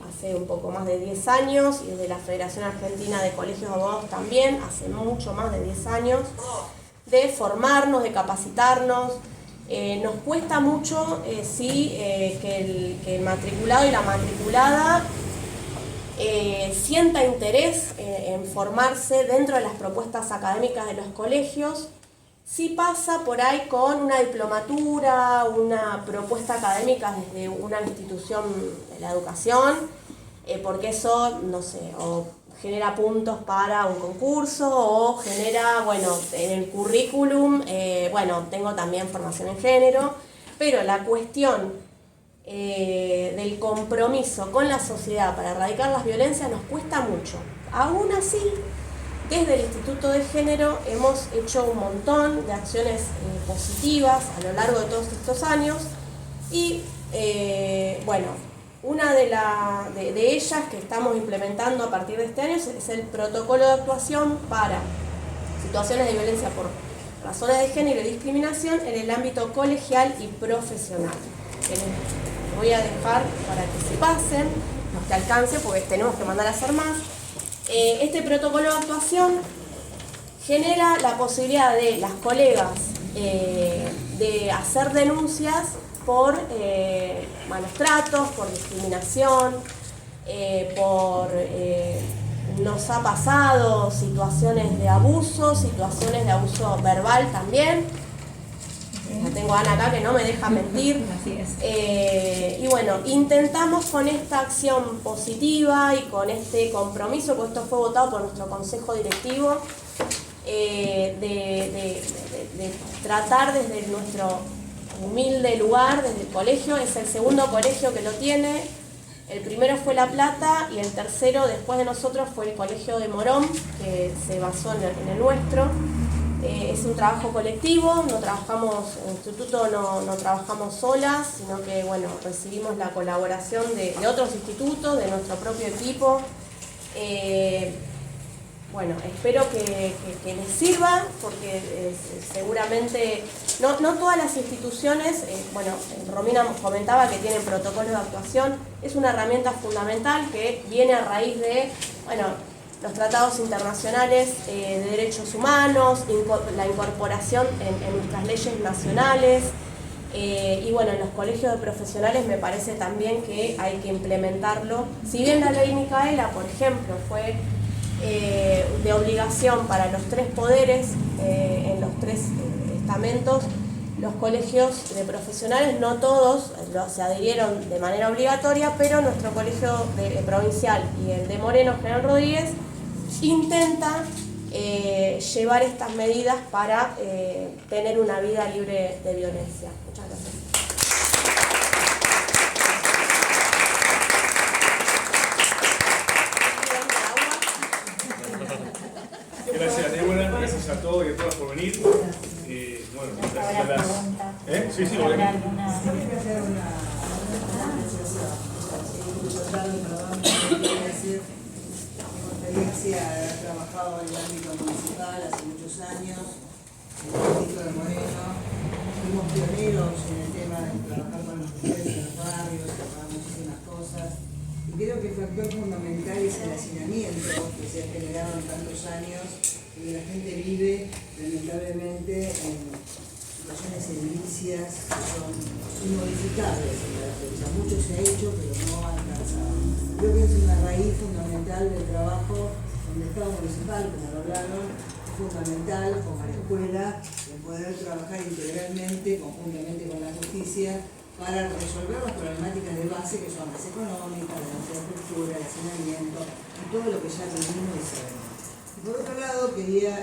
hace un poco más de 10 años, y desde la Federación Argentina de Colegios de Abogados también, hace mucho más de 10 años, de formarnos, de capacitarnos. Nos cuesta mucho, que el matriculado y la matriculada sienta interés en formarse dentro de las propuestas académicas de los colegios. Sí pasa por ahí con una diplomatura, una propuesta académica desde una institución de la educación, porque eso, no sé, o genera puntos para un concurso o genera, en el currículum, tengo también formación en género, pero la cuestión del compromiso con la sociedad para erradicar las violencias nos cuesta mucho. Aún así, desde el Instituto de Género hemos hecho un montón de acciones positivas a lo largo de todos estos años y, una de ellas que estamos implementando a partir de este año es el protocolo de actuación para situaciones de violencia por razones de género y discriminación en el ámbito colegial y profesional. Les voy a dejar para que se pasen, los que alcance, porque tenemos que mandar a hacer más. Este protocolo de actuación genera la posibilidad de las colegas de hacer denuncias por malos tratos, por discriminación, nos ha pasado situaciones de abuso verbal también. La tengo a Ana acá que no me deja mentir. Así es. Intentamos con esta acción positiva y con este compromiso, pues esto fue votado por nuestro consejo directivo, de tratar desde nuestro humilde lugar, desde el colegio. Es el segundo colegio que lo tiene. El primero fue La Plata y el tercero después de nosotros fue el colegio de Morón, que se basó en el nuestro. Es un trabajo colectivo, no trabajamos, en el instituto no trabajamos solas, sino que recibimos la colaboración de otros institutos, de nuestro propio equipo. Espero que les sirva, porque seguramente no todas las instituciones, Romina comentaba que tienen protocolos de actuación, es una herramienta fundamental que viene a raíz de, los tratados internacionales de derechos humanos, la incorporación en nuestras leyes nacionales, Y bueno, en los colegios de profesionales me parece también que hay que implementarlo. Si bien la ley Micaela, por ejemplo, fue de obligación para los 3 poderes en los 3 estamentos, los colegios de profesionales, no todos se adhirieron de manera obligatoria, pero nuestro colegio provincial y el de Moreno, General Rodríguez, intentan llevar estas medidas para tener una vida libre de violencia. Muchas gracias. Gracias a todos y a todas por venir. Bueno, gracias a las... Sí, sí, ¿Habrá alguna? Experiencia de haber trabajado en el ámbito municipal hace muchos años, en el distrito de Moreno. Fuimos pioneros en el tema de trabajar con las mujeres en los barrios, trabajar muchísimas cosas. Y creo que el factor fundamental es el hacinamiento que se ha generado en tantos años y que la gente vive lamentablemente en situaciones edilicias que son inmodificables en la fecha. Mucho se ha hecho, pero no ha alcanzado. Creo que es una raíz fundamental del trabajo donde Estado municipal, como lo hablaron, es fundamental con la escuela, de poder trabajar integralmente, conjuntamente con la justicia, para resolver las problemáticas de base que son las económicas, la infraestructura, el hacinamiento y todo lo que ya vivimos y sabemos. Y por otro lado, quería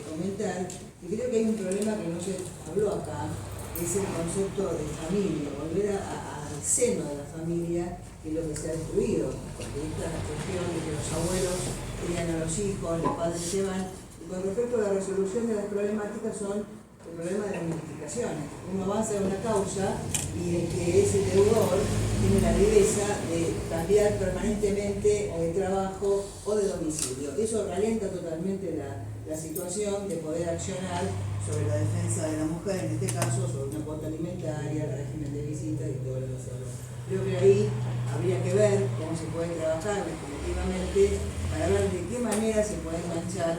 comentar que creo que hay un problema que no se habló acá, que es el concepto de familia, volver al seno de la familia, que es lo que se ha destruido, porque esta cuestión de que los abuelos crían a los hijos, los padres se van, y con respecto a la resolución de las problemáticas son el problema de las modificaciones. Uno avanza en una causa y el que es el deudor tiene la viveza de cambiar permanentemente o de trabajo o de domicilio. Eso ralenta totalmente la situación de poder accionar sobre la defensa de la mujer, en este caso sobre una cuota alimentaria, el régimen de visitas y todo lo que se habló. Creo que ahí habría que ver cómo se puede trabajar colectivamente para ver de qué manera se puede enganchar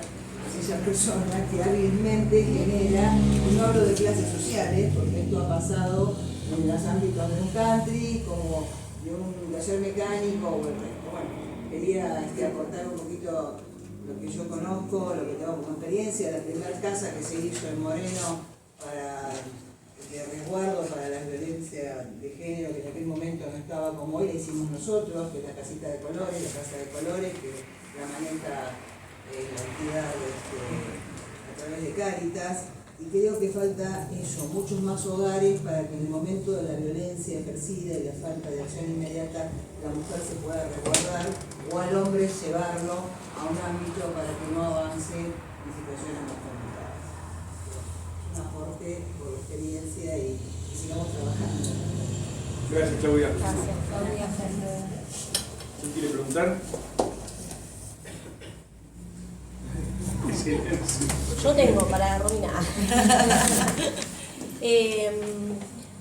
esa persona que hábilmente genera, y no hablo de clases sociales, porque esto ha pasado en los ámbitos de un country, como de un taller mecánico o el resto. Bueno, quería aportar un poquito lo que yo conozco, lo que tengo como experiencia. La primera casa que se hizo en Moreno para de resguardo para la violencia de género, que en aquel momento no estaba como hoy, la hicimos nosotros, que es la casita de colores, la casa de colores, que la maneja la entidad a través de Cáritas, y creo que falta eso, muchos más hogares para que en el momento de la violencia ejercida y la falta de acción inmediata la mujer se pueda resguardar, o al hombre llevarlo a un ámbito para que no avance en situaciones más complicadas. Un aporte por experiencia y sigamos trabajando. Gracias, Claudia. Gracias, Claudia. ¿Quién quiere preguntar? Yo tengo para Romina.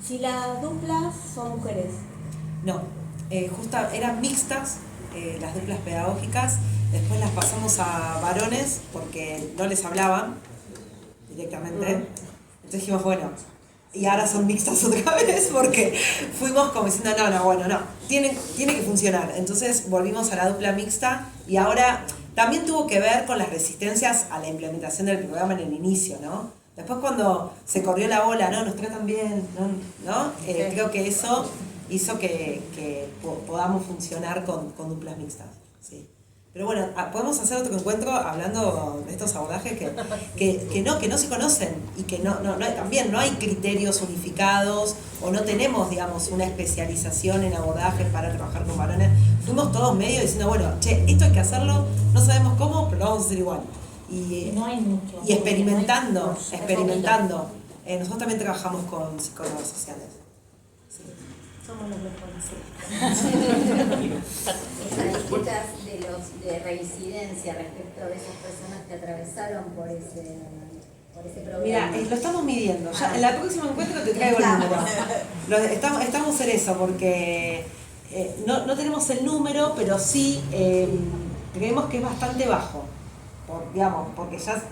Si las duplas son mujeres. No, justo eran mixtas las duplas pedagógicas, después las pasamos a varones porque no les hablaban directamente. Entonces dijimos, bueno, y ahora son mixtas otra vez porque fuimos como diciendo, no, tiene que funcionar. Entonces volvimos a la dupla mixta y ahora también tuvo que ver con las resistencias a la implementación del programa en el inicio, ¿no? Después cuando se corrió la bola, ¿no? Nos tratan bien, ¿no? Creo que eso hizo que podamos funcionar con duplas mixtas, sí. Pero bueno, podemos hacer otro encuentro hablando de estos abordajes que no se conocen y que también no hay criterios unificados o no tenemos, digamos, una especialización en abordajes para trabajar con varones. Fuimos todos medio diciendo, bueno, esto hay que hacerlo, no sabemos cómo, pero lo vamos a hacer igual. Y no hay mucho. Y experimentando. Nosotros también trabajamos con psicólogos sociales. Sí. Somos los mejores. Esas disputas de reincidencia respecto de esas personas que atravesaron por ese programa. Mira, lo estamos midiendo. Ya, en la próxima encuentro te traigo el número. Estamos en eso porque no tenemos el número, pero sí creemos que es bastante bajo. Porque ya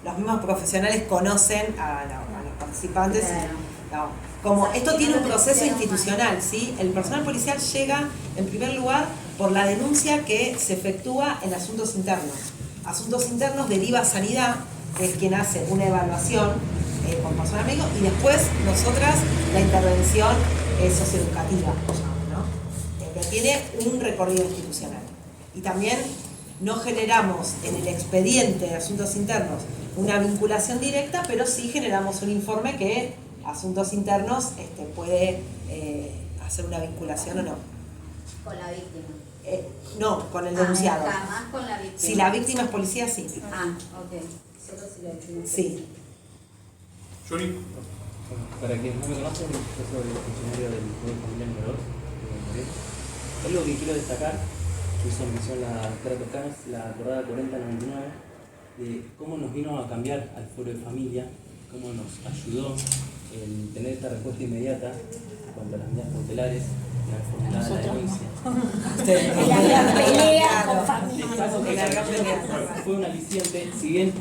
los mismos profesionales conocen a los participantes. Claro. No, como esto tiene un proceso institucional, ¿sí? El personal policial llega, en primer lugar, por la denuncia que se efectúa en asuntos internos. Asuntos internos deriva a Sanidad, que es quien hace una evaluación con personal médico, y después nosotras la intervención socioeducativa, ¿no? Que tiene un recorrido institucional. Y también no generamos en el expediente de asuntos internos una vinculación directa, pero sí generamos un informe que asuntos internos puede hacer una vinculación o no. Con la víctima. No, con el denunciado. Jamás con la víctima. Si la víctima es policía, sí. Ah, ok. Solo si la víctima es Sí. policía. Johnny. Para quienes no me conocen, yo soy el funcionario del Poder Familiar número 2. Algo que quiero destacar, que hizo mención la doctora Toscano, es la acordada 4099, de cómo nos vino a cambiar al foro de familia, cómo nos ayudó en tener esta respuesta inmediata en cuanto a las medidas cautelares, la formulada la denuncia. La gran pelea con familia. Destaco que fue un aliciente, si bien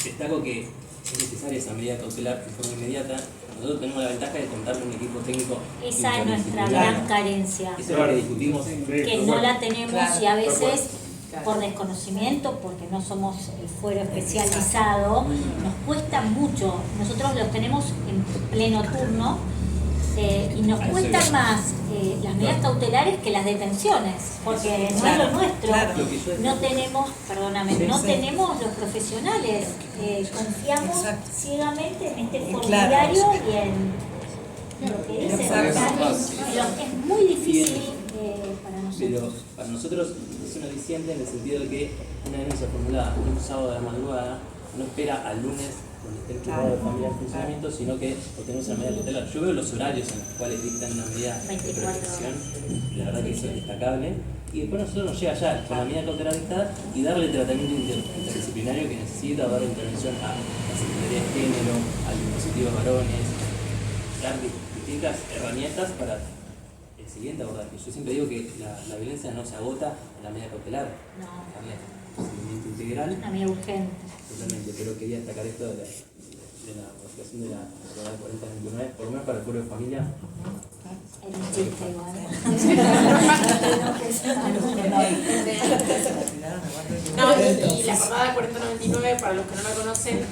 destaco que es necesaria esa medida cautelar de forma inmediata, nosotros tenemos la ventaja de contar con un equipo técnico. Esa es nuestra gran carencia, Eso es lo que discutimos. que no la tenemos y a veces por desconocimiento, porque no somos el fuero especializado, nos cuesta mucho. Nosotros los tenemos en pleno turno y nos cuestan más las medidas cautelares que las detenciones, porque no es lo nuestro. No tenemos, perdóname, no tenemos los profesionales. Confiamos ciegamente en este formulario y en lo que dice. Es muy difícil para nosotros. Pero para nosotros es un aliciente en el sentido de que una denuncia formulada un sábado de la madrugada no espera al lunes donde esté el juzgado de familia en funcionamiento, sino que obtenemos una medida cautelar. Yo veo los horarios en los cuales dictan una medida de protección, la verdad que eso es destacable, y después nosotros nos llega ya con la medida cautelar dictada y darle el tratamiento interdisciplinario que necesita, dar intervención a la Secretaría de Género, al dispositivo de varones, dar distintas herramientas para el siguiente abordaje. Yo siempre digo que la violencia no se agota en la medida cautelar, darle seguimiento integral. Una medida urgente. Totalmente, pero quería destacar esto de la modificación de la acordada 4029, por lo menos para el pueblo de familia. Era un chiste igual. No, y la acordada 4099, para los que no la conocen,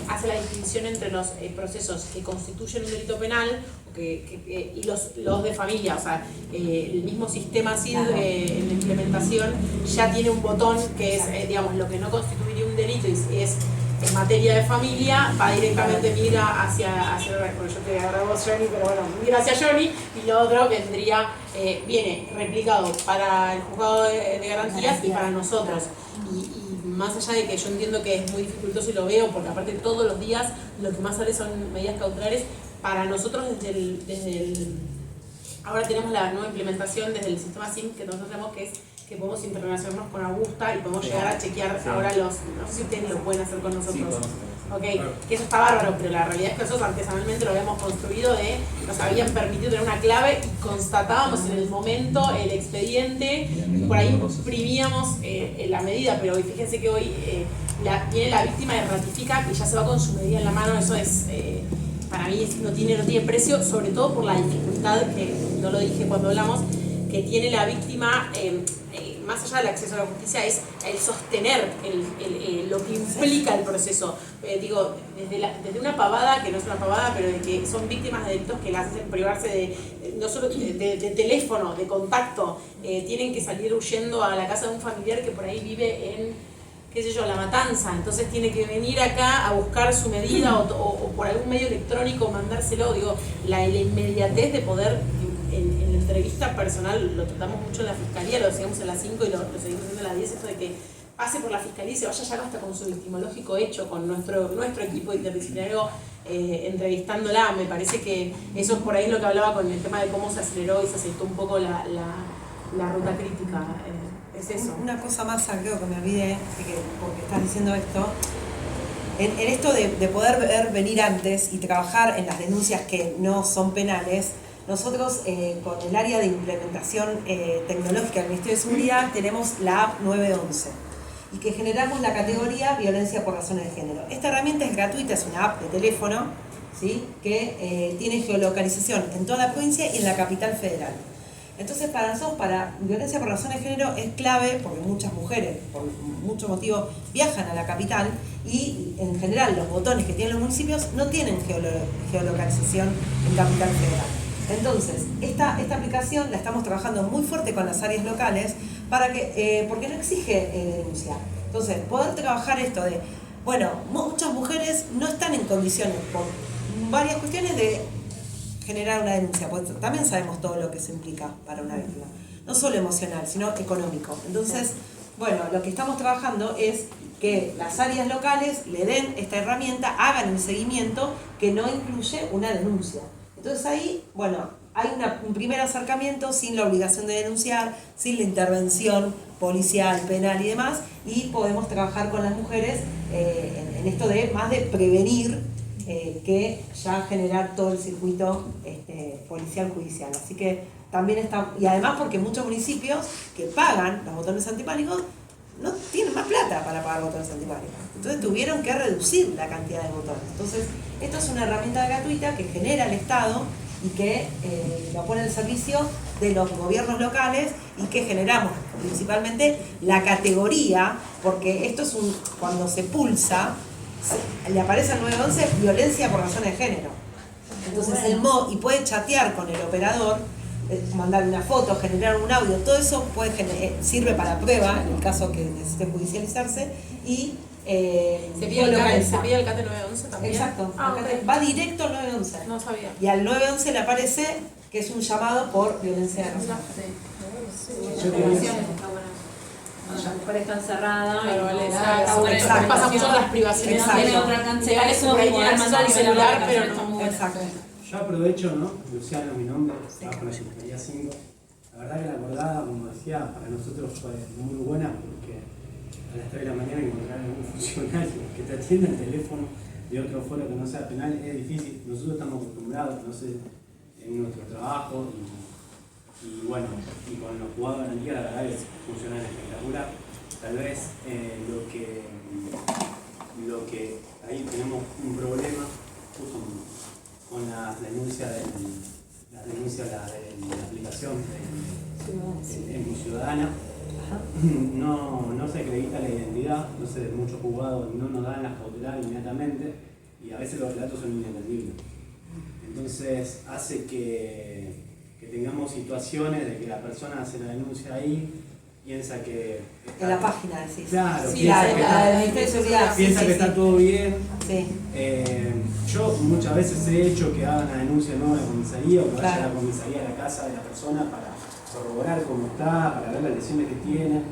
hace la distinción entre los procesos que constituyen un delito penal y los de familia. O sea, el mismo sistema CID en la implementación ya tiene un botón que es, digamos, lo que no constituiría un delito y es en materia de familia, va directamente mira hacia bueno, yo te agarro vos, Johnny, pero bueno, mira hacia Johnny, y lo otro vendría, viene replicado para el juzgado de garantías y para nosotros. Y más allá de que yo entiendo que es muy dificultoso y lo veo, porque aparte todos los días lo que más sale son medidas cautelares, para nosotros ahora tenemos la nueva implementación desde el sistema SIM que nosotros tenemos, que es que podemos interrelacionarnos con Augusta y podemos llegar a chequear ahora no sé si ustedes lo pueden hacer con nosotros. Que eso está bárbaro, pero la realidad es que nosotros artesanalmente lo habíamos construido nos habían permitido tener una clave y constatábamos en el momento el expediente y por ahí imprimíamos la medida, pero fíjense que hoy viene la víctima y ratifica que ya se va con su medida en la mano. Eso es, para mí no tiene precio, sobre todo por la dificultad, que no lo dije cuando hablamos, que tiene la víctima, más allá del acceso a la justicia, es el sostener lo que implica el proceso. Digo, desde una pavada, que no es una pavada, pero de que son víctimas de delitos que las hacen privarse no solo de teléfono, de contacto, tienen que salir huyendo a la casa de un familiar que por ahí vive en, qué sé yo, La Matanza, entonces tiene que venir acá a buscar su medida o por algún medio electrónico mandárselo. Digo, la inmediatez de poder, en la entrevista personal lo tratamos mucho en la fiscalía, lo seguimos en las 5 y lo seguimos haciendo en las 10, esto de que pase por la fiscalía y se vaya ya hasta con su victimológico hecho, con nuestro equipo interdisciplinario entrevistándola. Me parece que eso por ahí es lo que hablaba con el tema de cómo se aceleró y se aceitó un poco la ruta crítica. Es eso. Una cosa más, creo que me olvidé, porque estás diciendo esto. En esto de poder venir antes y trabajar en las denuncias que no son penales, nosotros con el área de implementación tecnológica del Ministerio de Seguridad tenemos la app 911. y que generamos la categoría violencia por razones de género. Esta herramienta es gratuita, es una app de teléfono, ¿sí? Que tiene geolocalización en toda la provincia y en la capital federal. Entonces para nosotros, para violencia por razones de género es clave, porque muchas mujeres, por muchos motivos, viajan a la capital y en general los botones que tienen los municipios no tienen geolocalización en capital federal. Entonces, esta aplicación la estamos trabajando muy fuerte con las áreas locales para que, porque no exige denunciar. Entonces, poder trabajar esto de, bueno, muchas mujeres no están en condiciones por varias cuestiones de generar una denuncia, porque también sabemos todo lo que se implica para una víctima, no solo emocional, sino económico. Entonces, bueno, lo que estamos trabajando es que las áreas locales le den esta herramienta, hagan un seguimiento que no incluye una denuncia. Entonces ahí, bueno, hay un primer acercamiento sin la obligación de denunciar, sin la intervención policial, penal y demás, y podemos trabajar con las mujeres en esto de más de prevenir que ya generar todo el circuito policial judicial. Así que también está, y además porque muchos municipios que pagan los botones antipánicos no tienen más plata para pagar botones antipánicos. Entonces tuvieron que reducir la cantidad de botones. Entonces, esto es una herramienta gratuita que genera el Estado y que lo pone al servicio de los gobiernos locales y que generamos principalmente la categoría, porque esto es cuando se pulsa, le aparece al 911 violencia por razones de género. Entonces y puede chatear con el operador, mandar una foto, generar un audio, todo eso sirve para prueba en el caso que necesite judicializarse y ¿Se pide el CAT 911 también? Exacto, Okay. va directo al 911. No sabía. Y al 911 le aparece que es un llamado por violencia de razones. La mujer está encerrada y pasa mucho las privacidades. Tiene otra cantidad de eso, el celular, pero no. Exacto. Yo aprovecho, ¿no? Luciano, mi nombre, trabajo en la Secretaría 5. La verdad que la acordada, como decía, para nosotros fue muy buena porque a las 3 de la mañana encontrar algún funcionario que te atienda el teléfono de otro foro que no sea penal es difícil. Nosotros estamos acostumbrados, no sé, en nuestro trabajo y bueno, y con los jugadores de la liga, la verdad que funciona espectacular. Tal vez lo que ahí tenemos un problema con la denuncia de la aplicación en mi ciudadana. No se acredita la identidad, no sé, muchos juzgados no nos dan la cautelar inmediatamente y a veces los relatos son inentendibles. Entonces hace que tengamos situaciones de que la persona hace la denuncia ahí, piensa que está, en la página decís. Claro, sí, piensa que está todo bien. Sí. Yo muchas veces he hecho que hagan la denuncia nueva de la comisaría o que vaya a la comisaría a la casa de la persona para corroborar cómo está, para ver las lesiones que tiene.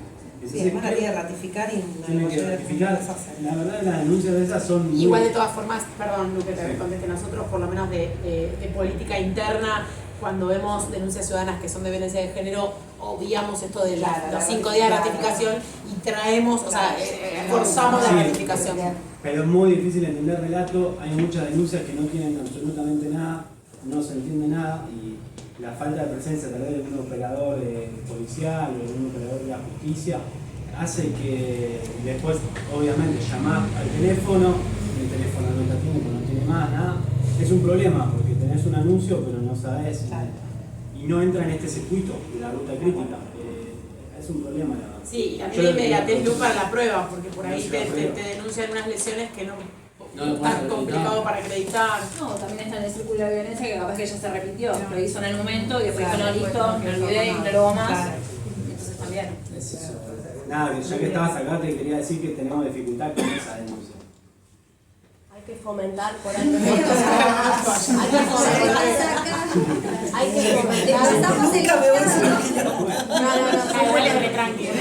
Sí, además la tiene que ratificar y no tiene que ratificar. La verdad, las denuncias de esas son muy... Igual de todas formas, perdón Luque, te contesté, nosotros por lo menos de política interna, cuando vemos denuncias ciudadanas que son de violencia de género, obviamos esto de los 5 días de ratificación y traemos, o sea, forzamos la ratificación. Pero es muy difícil entender el relato, hay muchas denuncias que no tienen absolutamente nada, no se entiende nada y la falta de presencia tal vez de un operador policial o de un operador de la justicia hace que después obviamente llamás al teléfono, el teléfono no te atiende porque no tiene más nada. Es un problema porque tenés un anuncio pero no sabés y no entra en este circuito de la ruta crítica. Es un problema la verdad. Sí, y también la inmediatez luz para la prueba, porque por ahí te denuncian unas lesiones que no es tan complicado para acreditar. No, también está en el círculo de violencia que capaz que ya se repitió. Lo hizo en el momento y después no, listo, me olvidé y no lo hago más. Entonces también. Nada, ya que estabas acá te quería decir que tenemos dificultad con esa denuncia. Hay que fomentar por ahí. Hay que fomentar. Estamos en No, huele re tranquilo.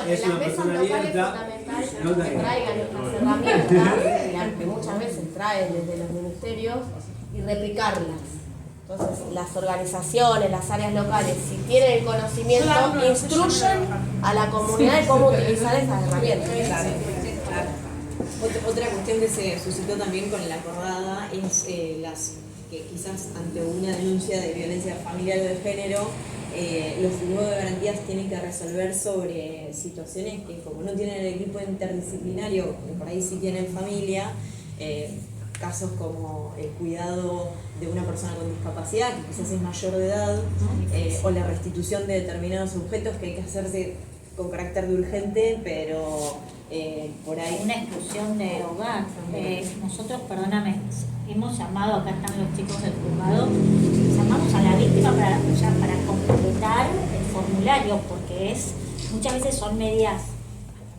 Es una persona abierta, nota que traigan estas herramientas, que muchas veces traen desde los ministerios, y replicarlas. Entonces, las organizaciones, las áreas locales, si tienen el conocimiento, instruyen a la comunidad de cómo utilizar esas herramientas. Otra cuestión que se suscitó también con la acordada es que quizás ante una denuncia de violencia familiar o de género, los juzgados de garantías tienen que resolver sobre situaciones que como no tienen el equipo interdisciplinario, que por ahí sí tienen familia, casos como el cuidado de una persona con discapacidad, que quizás es mayor de edad, o la restitución de determinados objetos que hay que hacerse con carácter de urgente, pero por ahí... Una exclusión de hogar. Nosotros, perdóname, hemos llamado, acá están los chicos del juzgado, llamamos a la víctima para completar el formulario, porque muchas veces son medidas